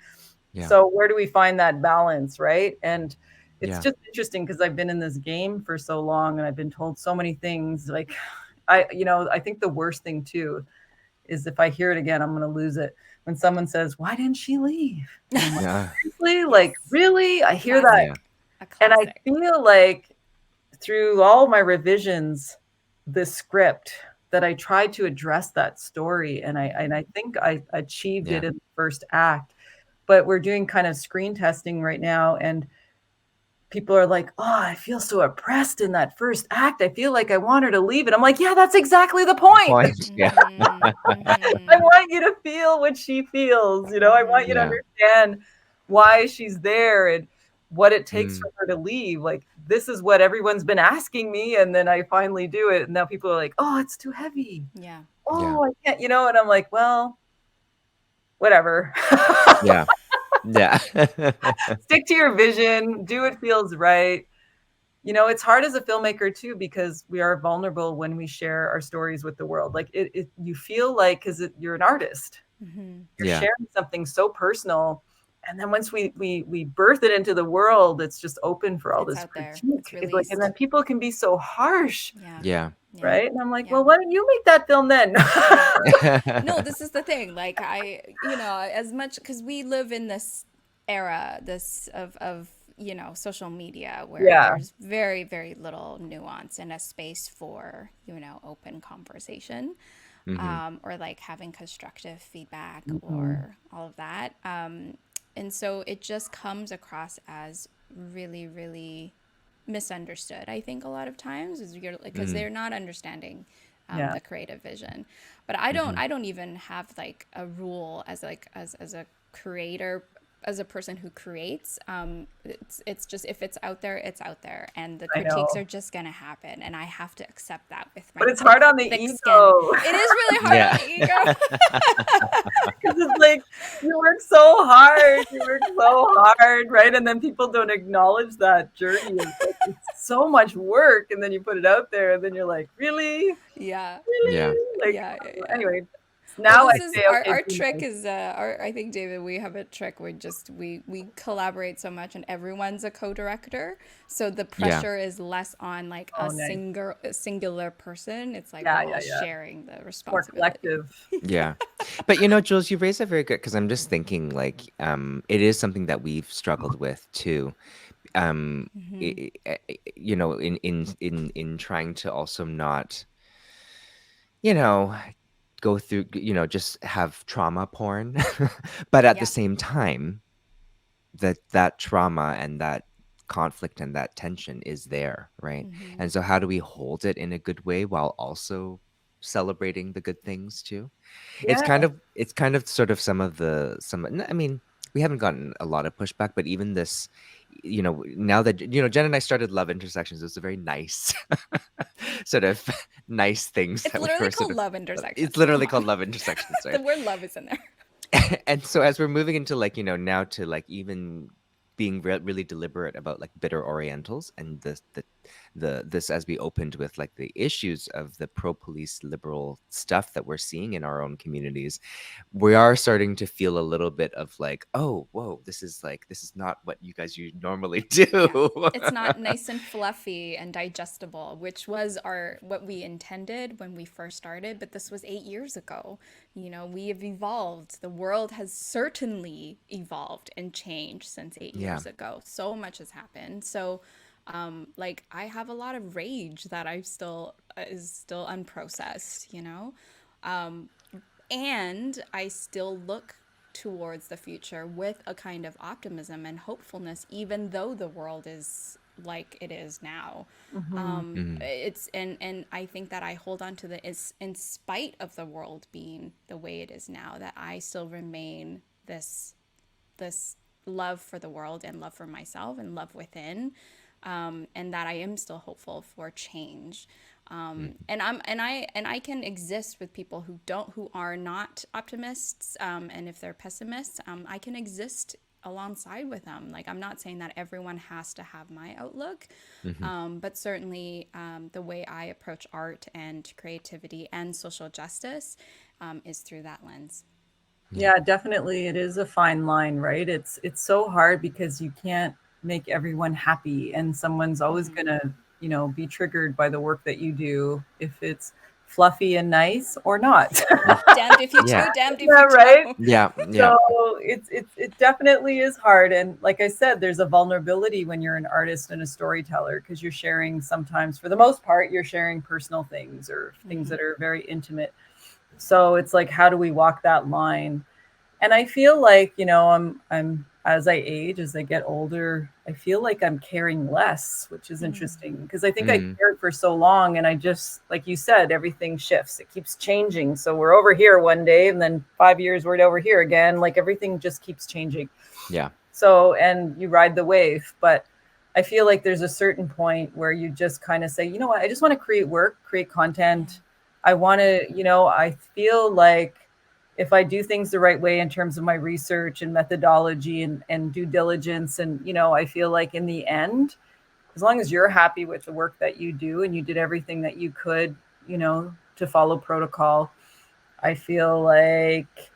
Speaker 3: Yeah. So where do we find that balance, right? And it's just interesting because I've been in this game for so long and I've been told so many things. Like, I think the worst thing too is if I hear it again, I'm going to lose it. When someone says, why didn't she leave? Seriously? Like, really? I hear that. Yeah. And I feel like through all my revisions, the script, that I tried to address that story. And I think I achieved it in the first act. But we're doing kind of screen testing right now. And people are like, oh, I feel so oppressed in that first act. I feel like I want her to leave. And I'm like, yeah, that's exactly the point.
Speaker 2: Yeah.
Speaker 3: I want you to feel what she feels. I want you to understand why she's there and what it takes for her to leave. Like, this is what everyone's been asking me. And then I finally do it. And now people are like, oh, it's too heavy.
Speaker 1: Yeah.
Speaker 3: Oh, I can't, and I'm like, well, whatever.
Speaker 2: Yeah. Yeah.
Speaker 3: Stick to your vision. Do what feels right. It's hard as a filmmaker too, because we are vulnerable when we share our stories with the world. Like you feel like, because you're an artist, you're sharing something so personal. And then once we birth it into the world, it's just open for all this critique. It's like, and then people can be so harsh.
Speaker 2: Yeah.
Speaker 3: Right. And I'm like, well, why don't you make that film then?
Speaker 1: No, this is the thing. Like as much, because we live in this era, of social media where there's very, very little nuance and a space for, open conversation. Or like having constructive feedback or all of that. And so it just comes across as really, really misunderstood, I think, a lot of times, is because they're not understanding the creative vision. But I don't even have like a rule as a creator, as a person who creates. It's just, if it's out there, it's out there, and the critiques are just gonna happen, and I have to accept that with my.
Speaker 3: But it's hard on the ego.
Speaker 1: It is really hard on the ego.
Speaker 3: Because it's like you work so hard, right? And then people don't acknowledge that journey. It's so much work, and then you put it out there, and then you're like, really?
Speaker 1: Yeah.
Speaker 3: Really?
Speaker 2: Yeah.
Speaker 3: Like, anyway. Now
Speaker 1: our trick is I think, David, we have a trick. We collaborate so much, and everyone's a co-director, so the pressure is less on like singular person. It's like we're all sharing the responsibility.
Speaker 3: More collective.
Speaker 2: Yeah. But Jules, you raised a very good, because I'm just thinking like it is something that we've struggled with too. In trying to also not go through, just have trauma porn, but at the same time, that trauma and that conflict and that tension is there, right? And so how do we hold it in a good way while also celebrating the good things too? It's kind of sort of I mean, we haven't gotten a lot of pushback, but even this, now that Jen and I started Love Intersections, it was a very nice sort of nice things.
Speaker 1: It's literally called Love Intersections.
Speaker 2: It's literally called Love Intersections, right?
Speaker 1: The word love is in there.
Speaker 2: And so as we're moving into now to even being really deliberate about like bitter Orientals and this as we opened with like the issues of the pro-police liberal stuff that we're seeing in our own communities, we are starting to feel a little bit of like, oh, whoa, this is not what you guys normally do.
Speaker 1: It's not nice and fluffy and digestible, which was what we intended when we first started, but this was 8 years ago. We have evolved. The world has certainly evolved and changed since 8 years ago. So much has happened. So like I have a lot of rage that is still unprocessed, and I still look towards the future with a kind of optimism and hopefulness, even though the world is like it is now. It's and I think that I hold on to in spite of the world being the way it is now, that I still remain this love for the world and love for myself and love within, and that I am still hopeful for change. And I can exist with people who are not optimists, and if they're pessimists, I can exist alongside with them. Like, I'm not saying that everyone has to have my outlook, but certainly the way I approach art and creativity and social justice is through that lens.
Speaker 3: Yeah, definitely. It is a fine line, right? It's so hard because you can't make everyone happy, and someone's always gonna, be triggered by the work that you do, if it's fluffy and nice or not.
Speaker 1: Damned if you do, damned if you
Speaker 3: right?
Speaker 1: don't.
Speaker 2: Yeah.
Speaker 3: So it definitely is hard. And like I said, there's a vulnerability when you're an artist and a storyteller, because you're sharing, sometimes, for the most part, you're sharing personal things or things that are very intimate. So it's like, how do we walk that line? And I feel like, I'm as I age, as I get older, I feel like I'm caring less, which is interesting, because I think I cared for so long, and I just, like you said, everything shifts. It keeps changing. So we're over here one day, and then 5 years we're over here again. Like, everything just keeps changing.
Speaker 2: Yeah.
Speaker 3: So, and you ride the wave, but I feel like there's a certain point where you just kind of say, you know what, I just want to create work, create content. I want to, I feel like if I do things the right way in terms of my research and methodology and due diligence, and, I feel like in the end, as long as you're happy with the work that you do and you did everything that you could, to follow protocol, I feel like,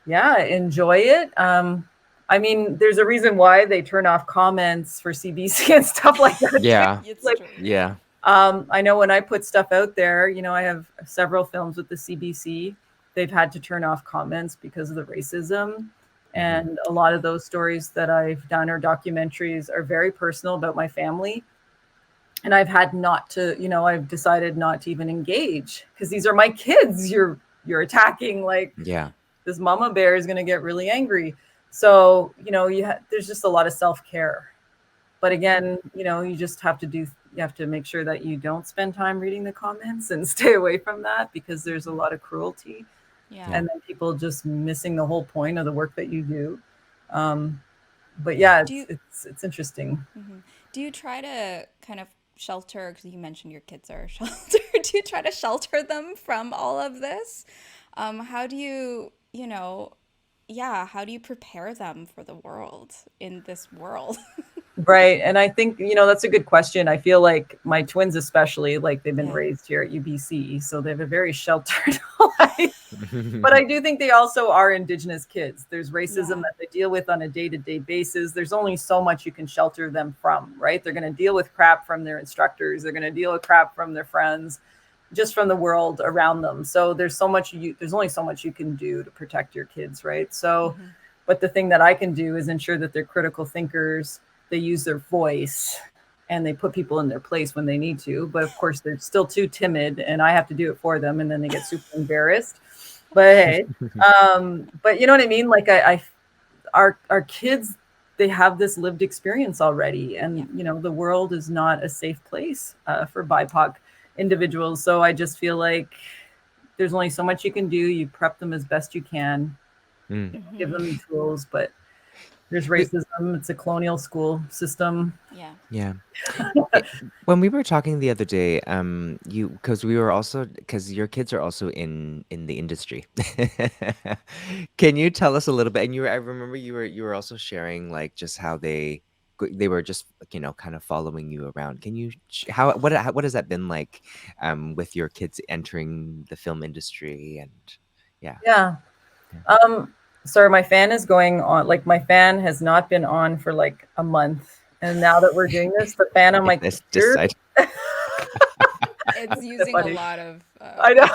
Speaker 3: yeah, enjoy it. I mean, there's a reason why they turn off comments for CBC and stuff like that.
Speaker 2: Yeah.
Speaker 1: It's true.
Speaker 2: Yeah.
Speaker 3: I know when I put stuff out there, I have several films with the CBC. They've had to turn off comments because of the racism. And a lot of those stories that I've done, or documentaries, are very personal about my family. And I've had not to, I've decided not to even engage, because these are my kids. You're attacking. Like, this mama bear is going to get really angry. So, there's just a lot of self-care. But again, you just have to make sure that you don't spend time reading the comments and stay away from that, because there's a lot of cruelty. And then people just missing the whole point of the work that you do. But yeah, it's interesting.
Speaker 1: Do you try to kind of shelter, because you mentioned your kids are sheltered, do you try to shelter them from all of this? How do you, how do you prepare them for the world in this world?
Speaker 3: Right. And I think, that's a good question. I feel like my twins, especially, like, they've been raised here at UBC, so they have a very sheltered life. But I do think they also are Indigenous kids. There's racism that they deal with on a day-to-day basis. There's only so much you can shelter them from, right? They're going to deal with crap from their instructors. They're going to deal with crap from their friends, just from the world around them. So there's only so much you can do to protect your kids, right? So, but the thing that I can do is ensure that they're critical thinkers. They use their voice, and they put people in their place when they need to. But of course, they're still too timid, and I have to do it for them, and then they get super embarrassed. But hey, but you know what I mean? Like, our kids, they have this lived experience already, and the world is not a safe place for BIPOC individuals. So I just feel like there's only so much you can do. You prep them as best you can, give them the tools, but There's
Speaker 2: We,
Speaker 3: racism. It's a colonial school system.
Speaker 1: Yeah.
Speaker 2: yeah. It, when we were talking the other day, because we were also, because your kids are also in the industry. Can you tell us a little bit? And I remember you were also sharing like just how they were just kind of following you around. Can you what has that been like with your kids entering the film industry and yeah.
Speaker 3: Yeah.
Speaker 2: Yeah.
Speaker 3: Sorry, my fan is going on. Like my fan has not been on for like a month, and now that we're doing this, the fan on my
Speaker 2: Let's
Speaker 3: computer.
Speaker 2: decide.
Speaker 1: It's using a
Speaker 3: Funny.
Speaker 1: lot of
Speaker 3: I know.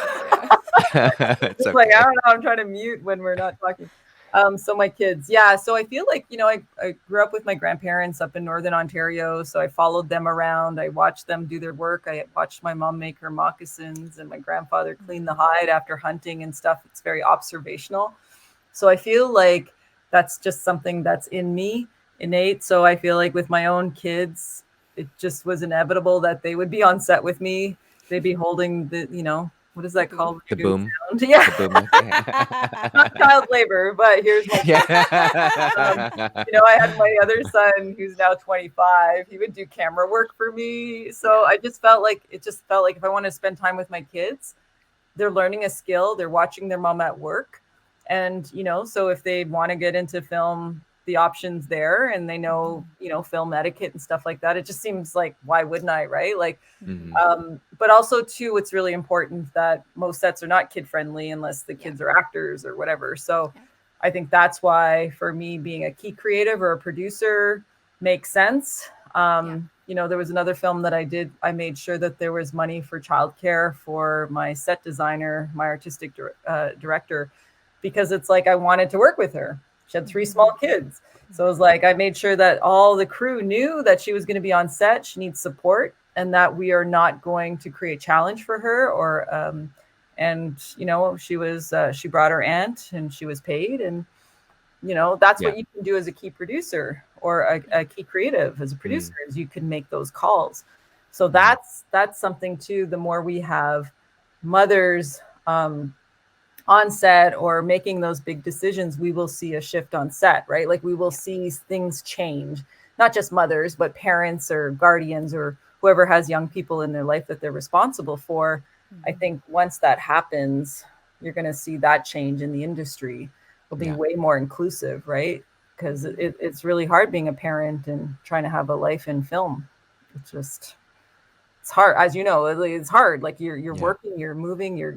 Speaker 1: yeah.
Speaker 2: It's
Speaker 3: It's like I
Speaker 2: okay.
Speaker 3: don't know. I'm trying to mute when we're not talking. So my kids, yeah. So I feel like I grew up with my grandparents up in Northern Ontario, so I followed them around. I watched them do their work. I watched my mom make her moccasins and my grandfather clean the hide after hunting and stuff. It's very observational. So I feel like that's just something that's in me, innate. So I feel like with my own kids, it just was inevitable that they would be on set with me. They'd be holding what is
Speaker 1: The
Speaker 3: that
Speaker 1: boom.
Speaker 3: called?
Speaker 2: The
Speaker 3: Tune
Speaker 2: boom.
Speaker 3: sound. Yeah,
Speaker 2: The boom.
Speaker 3: not child labor, but here's my
Speaker 2: Yeah.
Speaker 3: I had my other son who's now 25. He would do camera work for me. So
Speaker 1: Yeah.
Speaker 3: I just felt like if I want to spend time with my kids, they're learning a skill, they're watching their mom at work. And, so if they want to get into film, the options there and they know, film etiquette and stuff like that. It just seems like, why wouldn't I? Right. Like, but also too, it's really important that most sets are not kid friendly unless the kids are actors or whatever. So
Speaker 1: Yeah.
Speaker 3: I think that's why for me being a key creative or a producer makes sense. There was another film that I did. I made sure that there was money for childcare for my set designer, my artistic director, because it's like I wanted to work with her. She had 3 small kids. So it was like I made sure that all the crew knew that she was going to be on set. She needs support and that we are not going to create challenge for her she brought her aunt and she was paid. And that's
Speaker 2: Yeah.
Speaker 3: what you can do as a key producer or a key creative as a producer is you can make those calls. So that's something too. The more we have mothers on set or making those big decisions, we will see a shift on set, right? Like we will see things change, not just mothers, but parents or guardians or whoever has young people in their life that they're responsible for. I think once that happens, you're going to see that change in the industry. It'll be way more inclusive, right? Because it's really hard being a parent and trying to have a life in film. It's hard, as you know. It's hard. Like you're working, you're moving, you're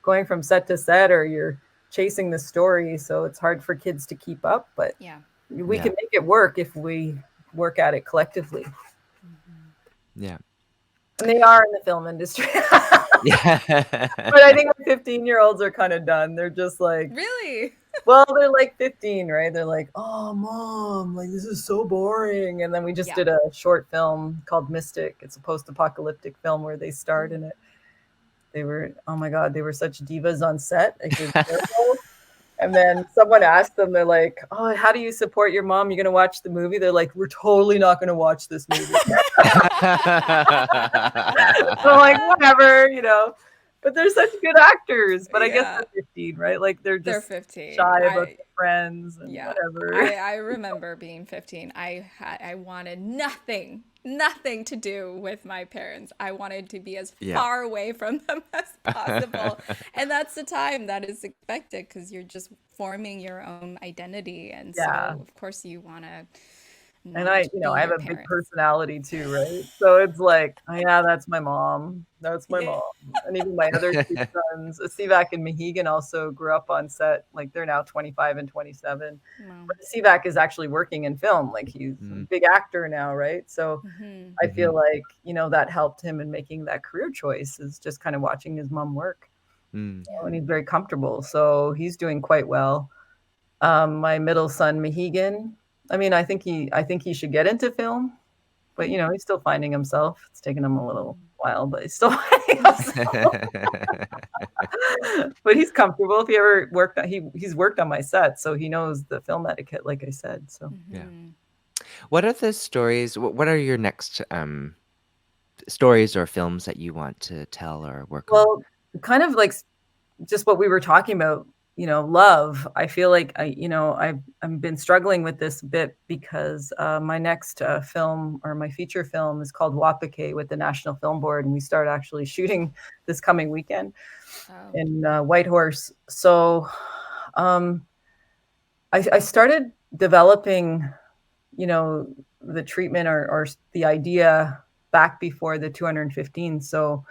Speaker 3: going from set to set, or you're chasing the story. So it's hard for kids to keep up. But we can make it work if we work at it collectively.
Speaker 2: Yeah.
Speaker 3: And they are in the film industry.
Speaker 2: Yeah.
Speaker 3: But I think the 15-year-olds are kind of done. They're just like,
Speaker 1: Really?
Speaker 3: well, they're like 15, right? They're like, oh, mom, like this is so boring. And then we just did a short film called Mystic. It's a post-apocalyptic film where they starred in it. They were, oh my God, they were such divas on set. And then someone asked them, they're like, oh, how do you support your mom? You're going to watch the movie? They're like, we're totally not going to watch this movie. I'm like, whatever, but they're such good actors. But I guess they're 15, right? Like they're
Speaker 1: 15.
Speaker 3: shy about their friends and whatever.
Speaker 1: I remember being 15. I wanted nothing to do with my parents. I wanted to be as far away from them as possible. And that's the time that is expected because you're just forming your own identity. And so of course you want to.
Speaker 3: And I have a big personality too, right? So it's like, oh, yeah, that's my mom. That's my mom. And even my other 2 sons, Sivak and Mahegan, also grew up on set. Like they're now 25 and 27. Wow. But Sivak is actually working in film. Like he's a big actor now, right? So I feel like, that helped him in making that career choice is just kind of watching his mom work. And he's very comfortable. So he's doing quite well. My middle son, Mahegan, I mean, I think he should get into film, but he's still finding himself. It's taken him a little while, but he's still finding himself. But he's comfortable. If he ever worked on, he's worked on my set, so he knows the film etiquette, like I said. So
Speaker 2: What are the stories? What are your next stories or films that you want to tell or work on?
Speaker 3: Well, kind of like just what we were talking about. love. I feel like I've been struggling with this a bit because my next film, or my feature film, is called Wapake with the National Film Board, and we start actually shooting this coming weekend in Whitehorse. So I started developing, the treatment or the idea back before the 215. So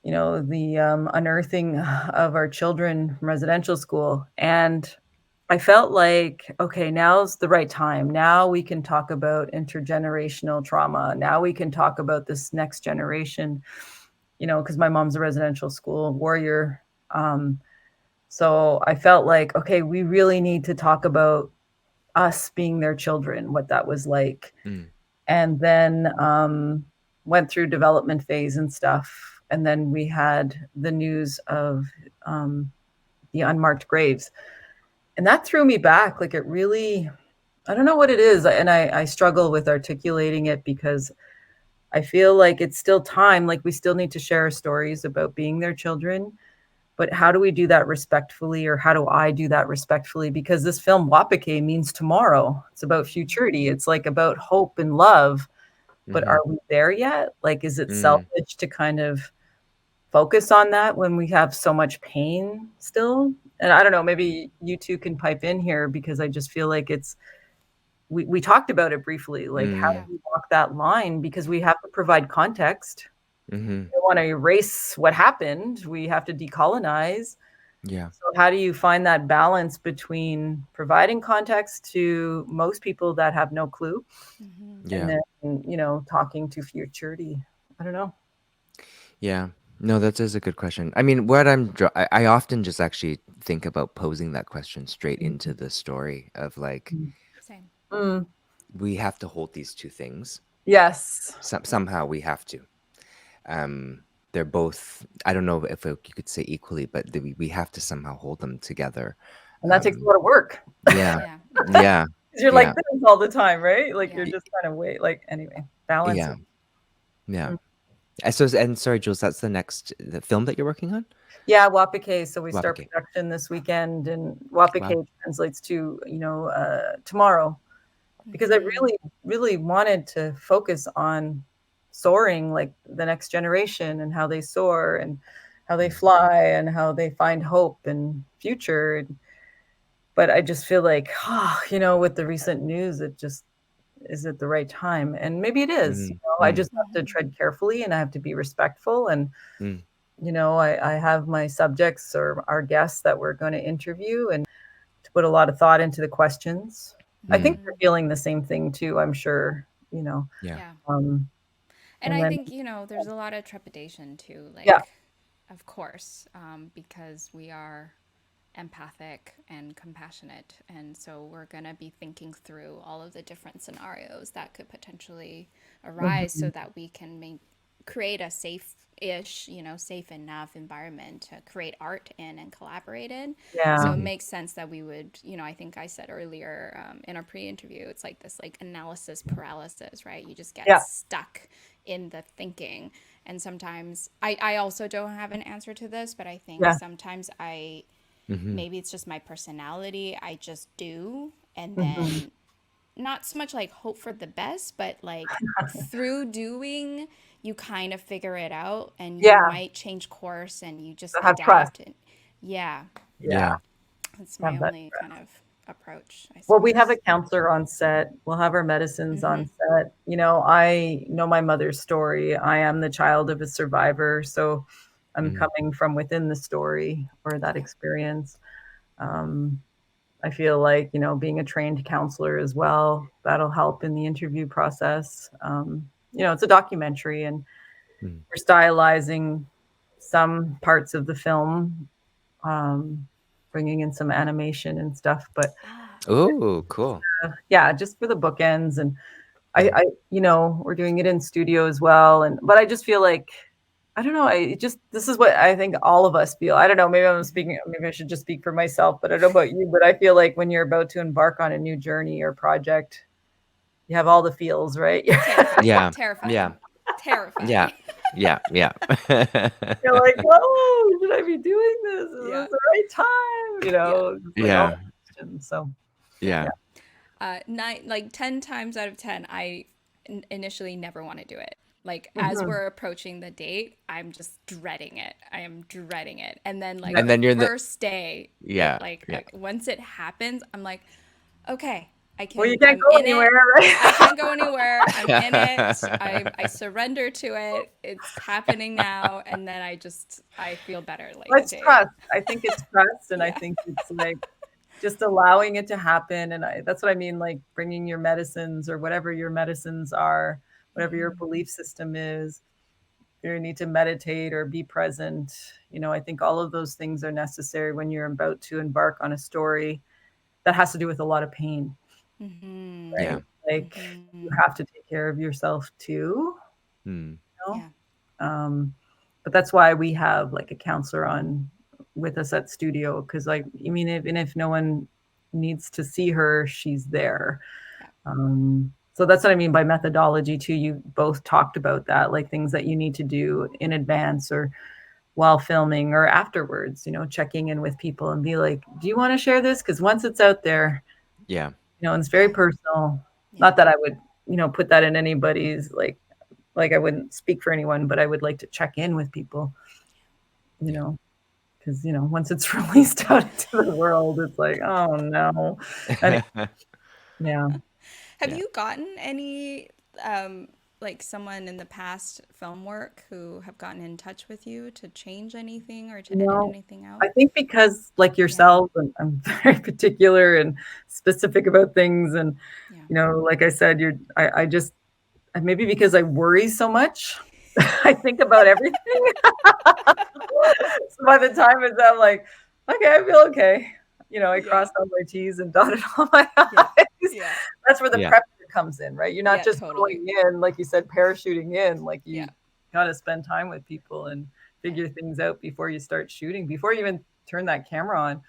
Speaker 3: the unearthing of our children from residential school. And I felt like, okay, now's the right time. Now we can talk about intergenerational trauma. Now we can talk about this next generation, because my mom's a residential school warrior. So I felt like, okay, we really need to talk about us being their children, what that was like. And then went through development phase and stuff. And then we had the news of the unmarked graves. And that threw me back. Like, it really, I don't know what it is. And I struggle with articulating it because I feel like it's still time. Like, we still need to share our stories about being their children. But how do we do that respectfully, or how do I do that respectfully? Because this film, Wapake, means tomorrow. It's about futurity. It's like about hope and love. But are we there yet? Like, is it selfish to kind of focus on that when we have so much pain still? And I don't know, maybe you two can pipe in here, because I just feel like we talked about it briefly. Like, how do we walk that line? Because we have to provide context. We want to erase what happened. We have to decolonize.
Speaker 2: Yeah.
Speaker 3: So how do you find that balance between providing context to most people that have no clue, and then, talking to futurity? I don't know.
Speaker 2: Yeah. No, that is a good question. I mean, what I often just actually think about posing that question straight into the story of like,
Speaker 1: Same.
Speaker 2: we have to hold these two things.
Speaker 3: Yes.
Speaker 2: Somehow we have to. They're both, I don't know if you could say equally, but we have to somehow hold them together.
Speaker 3: And that takes a lot of work.
Speaker 2: Yeah. Yeah.
Speaker 3: Because you're like this all the time, right? Like, you're just kind of like, anyway, balance.
Speaker 2: Yeah. Yeah. And sorry, Jules, that's the film that you're working on?
Speaker 3: Yeah, Wapake. So we start
Speaker 2: Wapake.
Speaker 3: production this weekend, and Wapake translates to, tomorrow. Because I really, really wanted to focus on soaring, like the next generation, and how they soar, and how they fly, and how they find hope and future. But I just feel like, with the recent news, is it the right time? And maybe it is. I just have to tread carefully, and I have to be respectful. And, I have my subjects, or our guests that we're going to interview, and to put a lot of thought into the questions. I think they're feeling the same thing too, I'm sure,
Speaker 1: Yeah.
Speaker 3: And
Speaker 1: I think, there's a lot of trepidation too, like, of course, because we are empathic and compassionate. And so we're going to be thinking through all of the different scenarios that could potentially arise so that we can create a safe-ish, safe enough environment to create art in and collaborate in. So it makes sense that we would, I think I said earlier in our pre-interview, it's like this like analysis paralysis, right? You just get stuck in the thinking. And sometimes I also don't have an answer to this, but I think sometimes maybe it's just my personality. I just do. And then not so much like hope for the best, but like through doing, you kind of figure it out, and you might change course, and you just adapt. And
Speaker 2: Yeah.
Speaker 1: That's my only kind of approach, I suppose.
Speaker 3: Well, we have a counselor on set. We'll have our medicines on set. I know my mother's story. I am the child of a survivor. So I'm coming from within the story, or that experience. I feel like, being a trained counselor as well, that'll help in the interview process. It's a documentary, and we're stylizing some parts of the film, bringing in some animation and stuff. But
Speaker 2: oh, cool.
Speaker 3: Just for the bookends. And I we're doing it in studio as well. But I just feel like, I don't know. This is what I think all of us feel. I don't know. Maybe I should just speak for myself, but I don't know about you, but I feel like when you're about to embark on a new journey or project, you have all the feels, right?
Speaker 1: Terrifying.
Speaker 2: Yeah.
Speaker 1: Terrifying.
Speaker 2: Yeah.
Speaker 1: Terrifying.
Speaker 2: Yeah. Yeah. Yeah.
Speaker 3: You're like, oh, should I be doing this? Is
Speaker 1: Yeah.
Speaker 3: this the right time? You know, it's like all
Speaker 2: Yeah.
Speaker 3: questions. So
Speaker 2: Yeah.
Speaker 1: 10 times out of 10, I initially never want to do it. Like, as
Speaker 3: mhm.
Speaker 1: we're approaching the date, I'm just dreading it. I am dreading it. And then, like,
Speaker 3: Yeah.
Speaker 2: And
Speaker 1: the
Speaker 2: then you're in the
Speaker 1: first day,
Speaker 2: yeah. Yeah.
Speaker 1: once it happens, I'm like, okay,
Speaker 3: Well, you can't
Speaker 1: I'm
Speaker 3: go
Speaker 1: in
Speaker 3: anywhere,
Speaker 1: it.
Speaker 3: right?
Speaker 1: I can't go anywhere. I'm in it. I surrender to it. It's happening now. And then I feel better like
Speaker 3: Well,
Speaker 1: the
Speaker 3: it's
Speaker 1: day.
Speaker 3: trust. I think it's trust, and I
Speaker 1: Yeah.
Speaker 3: think it's like just allowing it to happen. And that's what I mean, like bringing your medicines or whatever your medicines are, whatever your belief system is. You need to meditate or be present. You know, I think all of those things are necessary when you're about to embark on a story that has to do with a lot of pain,
Speaker 1: Mm-hmm.
Speaker 3: right?
Speaker 2: Yeah.
Speaker 3: Like you have to take care of yourself too.
Speaker 2: Hmm.
Speaker 3: You know?
Speaker 1: Yeah.
Speaker 3: But that's why we have like a counselor on with us at studio, because like I mean, even if no one needs to see her, she's there.
Speaker 1: Yeah.
Speaker 3: So that's what I mean by methodology too. You both talked about that, like things that you need to do in advance or while filming or afterwards, you know, checking in with people and be like, do you want to share this? Because once it's out there,
Speaker 2: Yeah.
Speaker 3: you know, and it's very personal.
Speaker 1: Yeah.
Speaker 3: Not that I would, you know, put that in anybody's like I wouldn't speak for anyone, but I would like to check in with people, you know, because, you know, once it's released out into the world, it's like, oh no. And yeah.
Speaker 1: Have
Speaker 2: Yeah.
Speaker 1: you gotten any like someone in the past film work who have gotten in touch with you to change anything or to edit
Speaker 3: No,
Speaker 1: anything out?
Speaker 3: I think because like yourself, and I'm very particular and specific about things. And,
Speaker 1: Yeah.
Speaker 3: you know, like I said, I just, maybe because I worry so much, I think about everything. So by the time it's, I'm like, okay, I feel okay. You know, I
Speaker 1: Yeah.
Speaker 3: crossed all my T's and dotted all my
Speaker 1: Yeah.
Speaker 3: I's.
Speaker 1: Yeah.
Speaker 3: That's where the
Speaker 2: Yeah.
Speaker 3: prep comes in, right? You're not
Speaker 1: Yeah,
Speaker 3: just
Speaker 1: totally.
Speaker 3: going in, like you said, parachuting in. Like you
Speaker 1: Yeah.
Speaker 3: got to spend time with people and figure things out before you start shooting, before you even turn that camera on.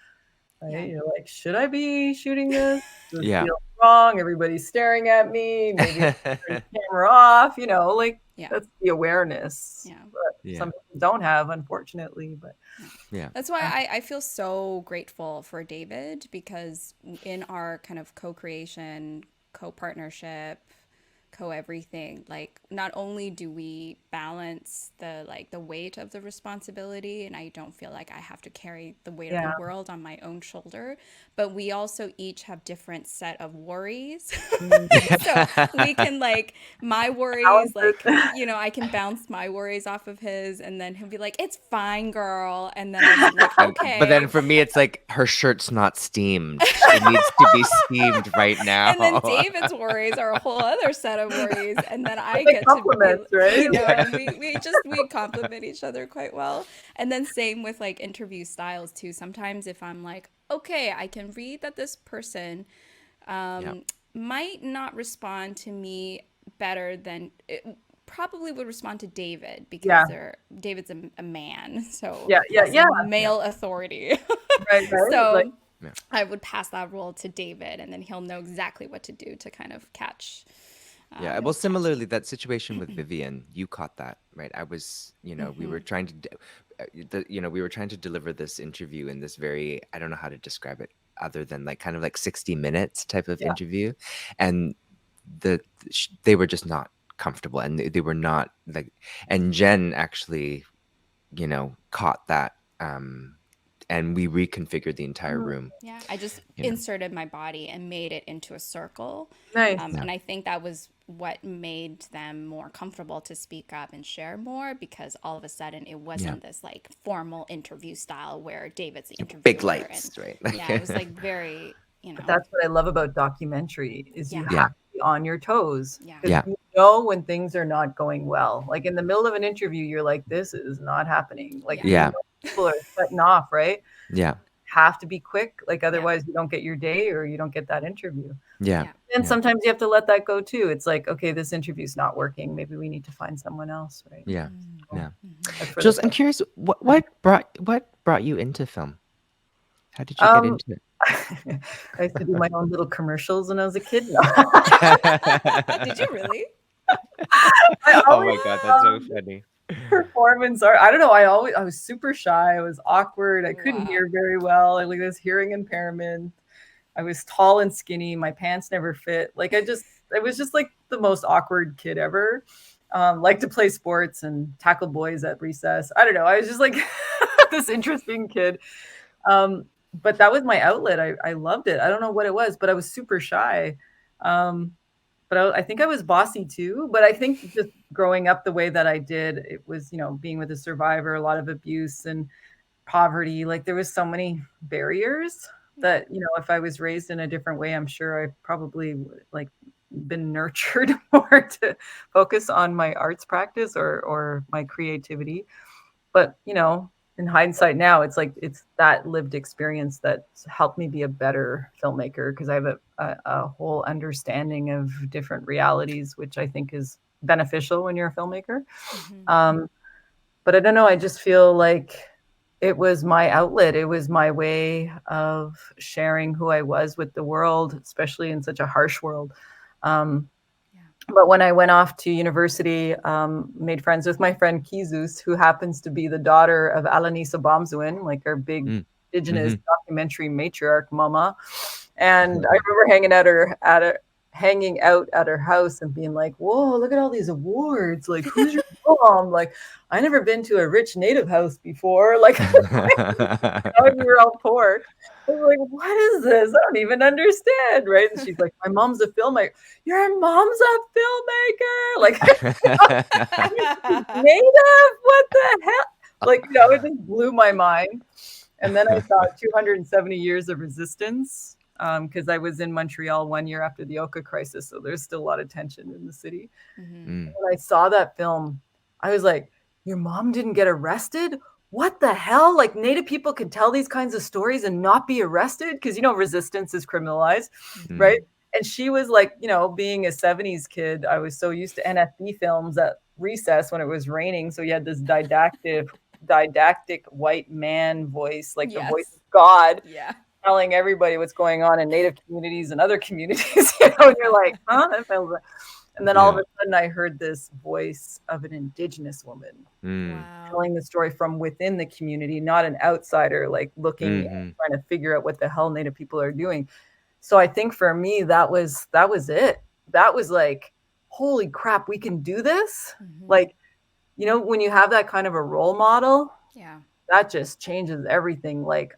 Speaker 3: Right?
Speaker 1: Yeah.
Speaker 3: You're like, should I be shooting this? Does it
Speaker 2: Yeah.
Speaker 3: feel wrong? Everybody's staring at me. Maybe I turn the camera off. You know, like
Speaker 1: Yeah.
Speaker 3: that's the awareness.
Speaker 1: Yeah.
Speaker 3: But
Speaker 2: Yeah.
Speaker 3: some people don't have, unfortunately. But
Speaker 2: Yeah.
Speaker 1: That's why I feel so grateful for David, because in our kind of co-creation, co-partnership, co-everything, like not only do we balance the weight of the responsibility, and I don't feel like I have to carry the weight of
Speaker 3: yeah,
Speaker 1: the world on my own shoulder, but we also each have different set of worries. So we can like my worries, like, you know, I can bounce my worries off of his, and then he'll be like, it's fine, girl. And then I'll be like,
Speaker 2: But then
Speaker 1: okay.
Speaker 2: for me, it's like her shirt's not steamed. It needs to be steamed right now.
Speaker 1: And then David's worries are a whole other set of worries. And then I
Speaker 3: they
Speaker 1: get to
Speaker 3: compliments,
Speaker 1: be,
Speaker 3: right?
Speaker 1: you know, and we complement each other quite well. And then same with like interview styles too. Sometimes if I'm like, okay, I can read that this person might not respond to me better than it probably would respond to David, because
Speaker 3: Yeah.
Speaker 1: David's a man, so
Speaker 3: Yeah, yeah,
Speaker 1: has
Speaker 3: yeah.
Speaker 1: male authority.
Speaker 3: Right, right.
Speaker 1: So
Speaker 3: Like,
Speaker 2: Yeah.
Speaker 1: I would pass that role to David, and then he'll know exactly what to do to kind of catch.
Speaker 2: Yeah, well, similarly, that situation with Vivian, you caught that, right? I was, you know, we were trying to, we were trying to deliver this interview in this very, I don't know how to describe it other than like kind of like 60 minutes type of interview, and they were just not comfortable, and they were not like, and Jen actually, you know, caught that, and we reconfigured the entire room.
Speaker 1: Yeah, I just
Speaker 2: You know.
Speaker 1: inserted my body and made it into a circle.
Speaker 3: nice.
Speaker 1: And I think that was what made them more comfortable to speak up and share more, because all of a sudden it wasn't this like formal interview style where David's the interviewer.
Speaker 2: Big lights, right?
Speaker 1: Yeah, it was like very, you know.
Speaker 3: But that's what I love about documentary is you
Speaker 1: Yeah.
Speaker 3: have to be on your toes.
Speaker 1: Yeah.
Speaker 3: 'Cause
Speaker 2: Yeah.
Speaker 3: you know when things are not going well. Like in the middle of an interview, you're like, this is not happening. Like
Speaker 2: Yeah.
Speaker 3: you know people are cutting off, right?
Speaker 2: Yeah.
Speaker 3: Have to be quick. Like otherwise you don't get your day or you don't get that interview.
Speaker 2: Yeah.
Speaker 3: And sometimes you have to let that go too. It's like, okay, this interview's not working. Maybe we need to find someone else, right?
Speaker 2: Yeah. Yeah.
Speaker 3: That's really
Speaker 2: Jules, I'm curious, what brought you into film? How did you get into it?
Speaker 3: I used to do my own little commercials when I was a kid.
Speaker 1: Did you really?
Speaker 2: Oh my God, that's so funny.
Speaker 3: performance art. I don't know. I was super shy. I was awkward. I couldn't hear very well. I like this hearing impairment. I was tall and skinny. My pants never fit. Like I was just like the most awkward kid ever. Liked to play sports and tackle boys at recess. I don't know. I was just like this interesting kid. But that was my outlet. I loved it. I don't know what it was, but I was super shy. But I think I was bossy too. But I think just growing up the way that I did, it was, being with a survivor, a lot of abuse and poverty. Like there was so many barriers that, if I was raised in a different way, I'm sure I probably like been nurtured more to focus on my arts practice or my creativity. But, in hindsight now, it's like it's that lived experience that's helped me be a better filmmaker because I have a whole understanding of different realities, which I think is beneficial when you're a filmmaker. But I don't know, I just feel like it was my outlet. It was my way of sharing who I was with the world, especially in such a harsh world. But when I went off to university, made friends with my friend Kizus, who happens to be the daughter of Alanis Obomsawin, like our big Indigenous documentary matriarch mama. And I remember hanging out at her house and being like, whoa, look at all these awards. Like, who's your mom? Like, I never been to a rich native house before. Like, we were all poor. I was like, what is this? I don't even understand, right? And she's like, my mom's a filmmaker. Your mom's a filmmaker? Like, native? What the hell? Like, it just blew my mind. And then I saw 270 Years of Resistance, because I was in Montreal 1 year after the Oka crisis, so there's still a lot of tension in the city. When I saw that film, I was like, your mom didn't get arrested? What the hell? Like Native people could tell these kinds of stories and not be arrested? Because, resistance is criminalized, right? And she was like, being a 70s kid, I was so used to NFB films at recess when it was raining. So you had this didactic white man voice, like the voice of God, telling everybody what's going on in Native communities and other communities. And you're like, huh? And then all of a sudden I heard this voice of an Indigenous woman telling the story from within the community, not an outsider, like looking and trying to figure out what the hell Native people are doing. So I think for me, that was it. That was like, holy crap, we can do this. Like, when you have that kind of a role model, that just changes everything. Like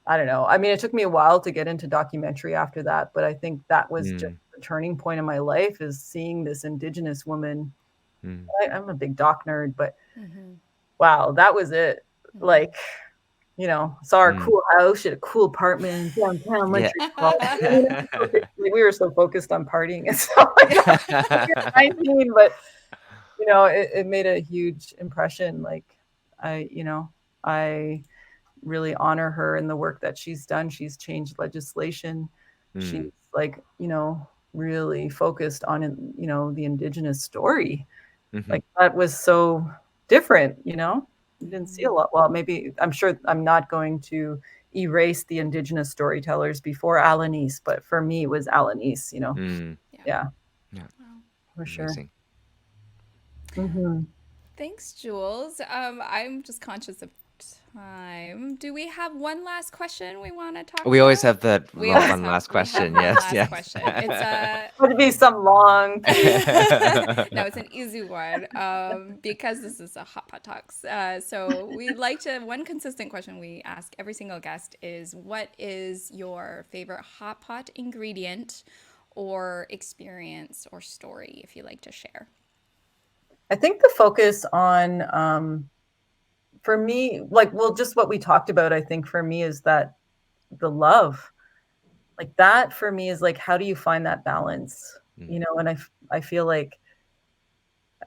Speaker 3: I don't know. I mean, it took me a while to get into documentary after that, but I think that was just the turning point in my life, is seeing this Indigenous woman. I'm a big doc nerd, but wow, that was it. Like, saw our cool house, she had a cool apartment downtown Montreal. We were so focused on partying and stuff like that. We were 19, but it made a huge impression. Like I really honor her and the work that she's done. She's changed legislation. She's like, really focused on, the Indigenous story. Like that was so different, you didn't see a lot. Well, maybe I'm sure I'm not going to erase the Indigenous storytellers before Alanis, but for me, it was Alanis, Yeah. For sure.
Speaker 1: Thanks, Jules. I'm just conscious of time. Do we have one last question we want to talk about?
Speaker 2: We always have that one last question. Yes.
Speaker 1: Question. It's
Speaker 3: would be some long.
Speaker 1: No, it's an easy one, because this is a Hot Pot Talks. So we like to, one consistent question we ask every single guest is, what is your favorite hot pot ingredient or experience or story, if you like to share?
Speaker 3: I think the focus on, for me, like, well, just what we talked about, I think for me is that the love, like that for me is like, how do you find that balance? And I feel like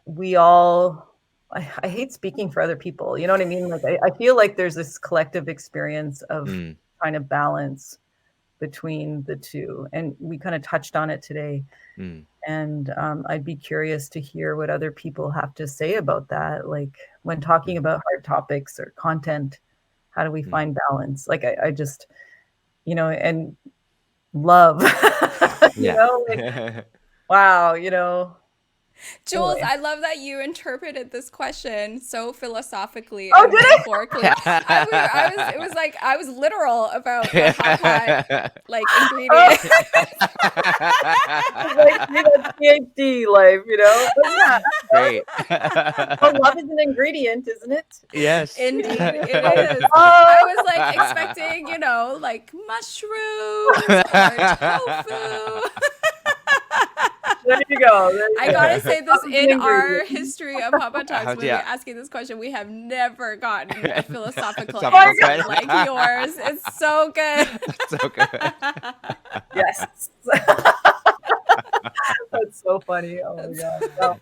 Speaker 3: we all, I hate speaking for other people, you know what I mean? Like, I feel like there's this collective experience of trying to balance between the two. And we kind of touched on it today. And I'd be curious to hear what other people have to say about that. Like when talking about hard topics or content, how do we find balance? Like I just, and love, like, wow,
Speaker 1: Jules,
Speaker 3: Anyway.
Speaker 1: I love that you interpreted this question so philosophically
Speaker 3: Oh,
Speaker 1: and
Speaker 3: did I?
Speaker 1: metaphorically. It was like I was literal about the hot pot like ingredient.
Speaker 3: Like, you know, PhD life, you know? But yeah,
Speaker 2: Great.
Speaker 3: well, love is an ingredient, isn't it?
Speaker 2: Yes.
Speaker 1: Indeed, it
Speaker 2: Yes.
Speaker 1: is. I was like expecting, you know, like mushrooms or tofu.
Speaker 3: There you go. There you
Speaker 1: I
Speaker 3: go.
Speaker 1: gotta say this,
Speaker 3: Love is an
Speaker 1: in our
Speaker 3: ingredient.
Speaker 1: history of Papa Talks, when
Speaker 2: Yeah.
Speaker 1: we're asking this question, we have never gotten a philosophical
Speaker 2: Philosophical
Speaker 1: answer
Speaker 2: question.
Speaker 1: like yours. It's so good.
Speaker 2: So good.
Speaker 3: Yes. That's so funny. Oh my god. Well,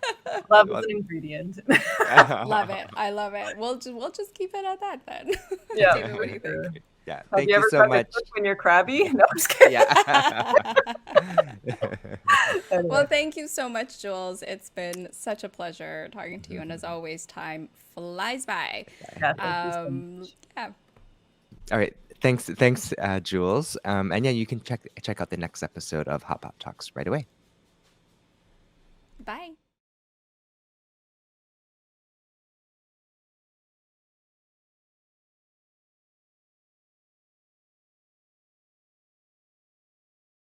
Speaker 3: love is an ingredient.
Speaker 1: Love it. I love it. We'll just keep it at that then.
Speaker 3: Yeah.
Speaker 1: David, what do you think?
Speaker 2: Yeah.
Speaker 3: Have
Speaker 2: Thank
Speaker 3: you
Speaker 2: you
Speaker 3: ever
Speaker 2: so
Speaker 3: tried to
Speaker 2: much.
Speaker 3: cook when you're crabby? No, I'm just kidding.
Speaker 2: Yeah.
Speaker 3: Anyway.
Speaker 1: Well, thank you so much, Jules. It's been such a pleasure talking to you, and as always, time flies by.
Speaker 3: Yeah, thank you so much.
Speaker 1: Yeah.
Speaker 2: All right. Thanks, Jules. And yeah, you can check out the next episode of Hot Pot Talks right away.
Speaker 1: Bye.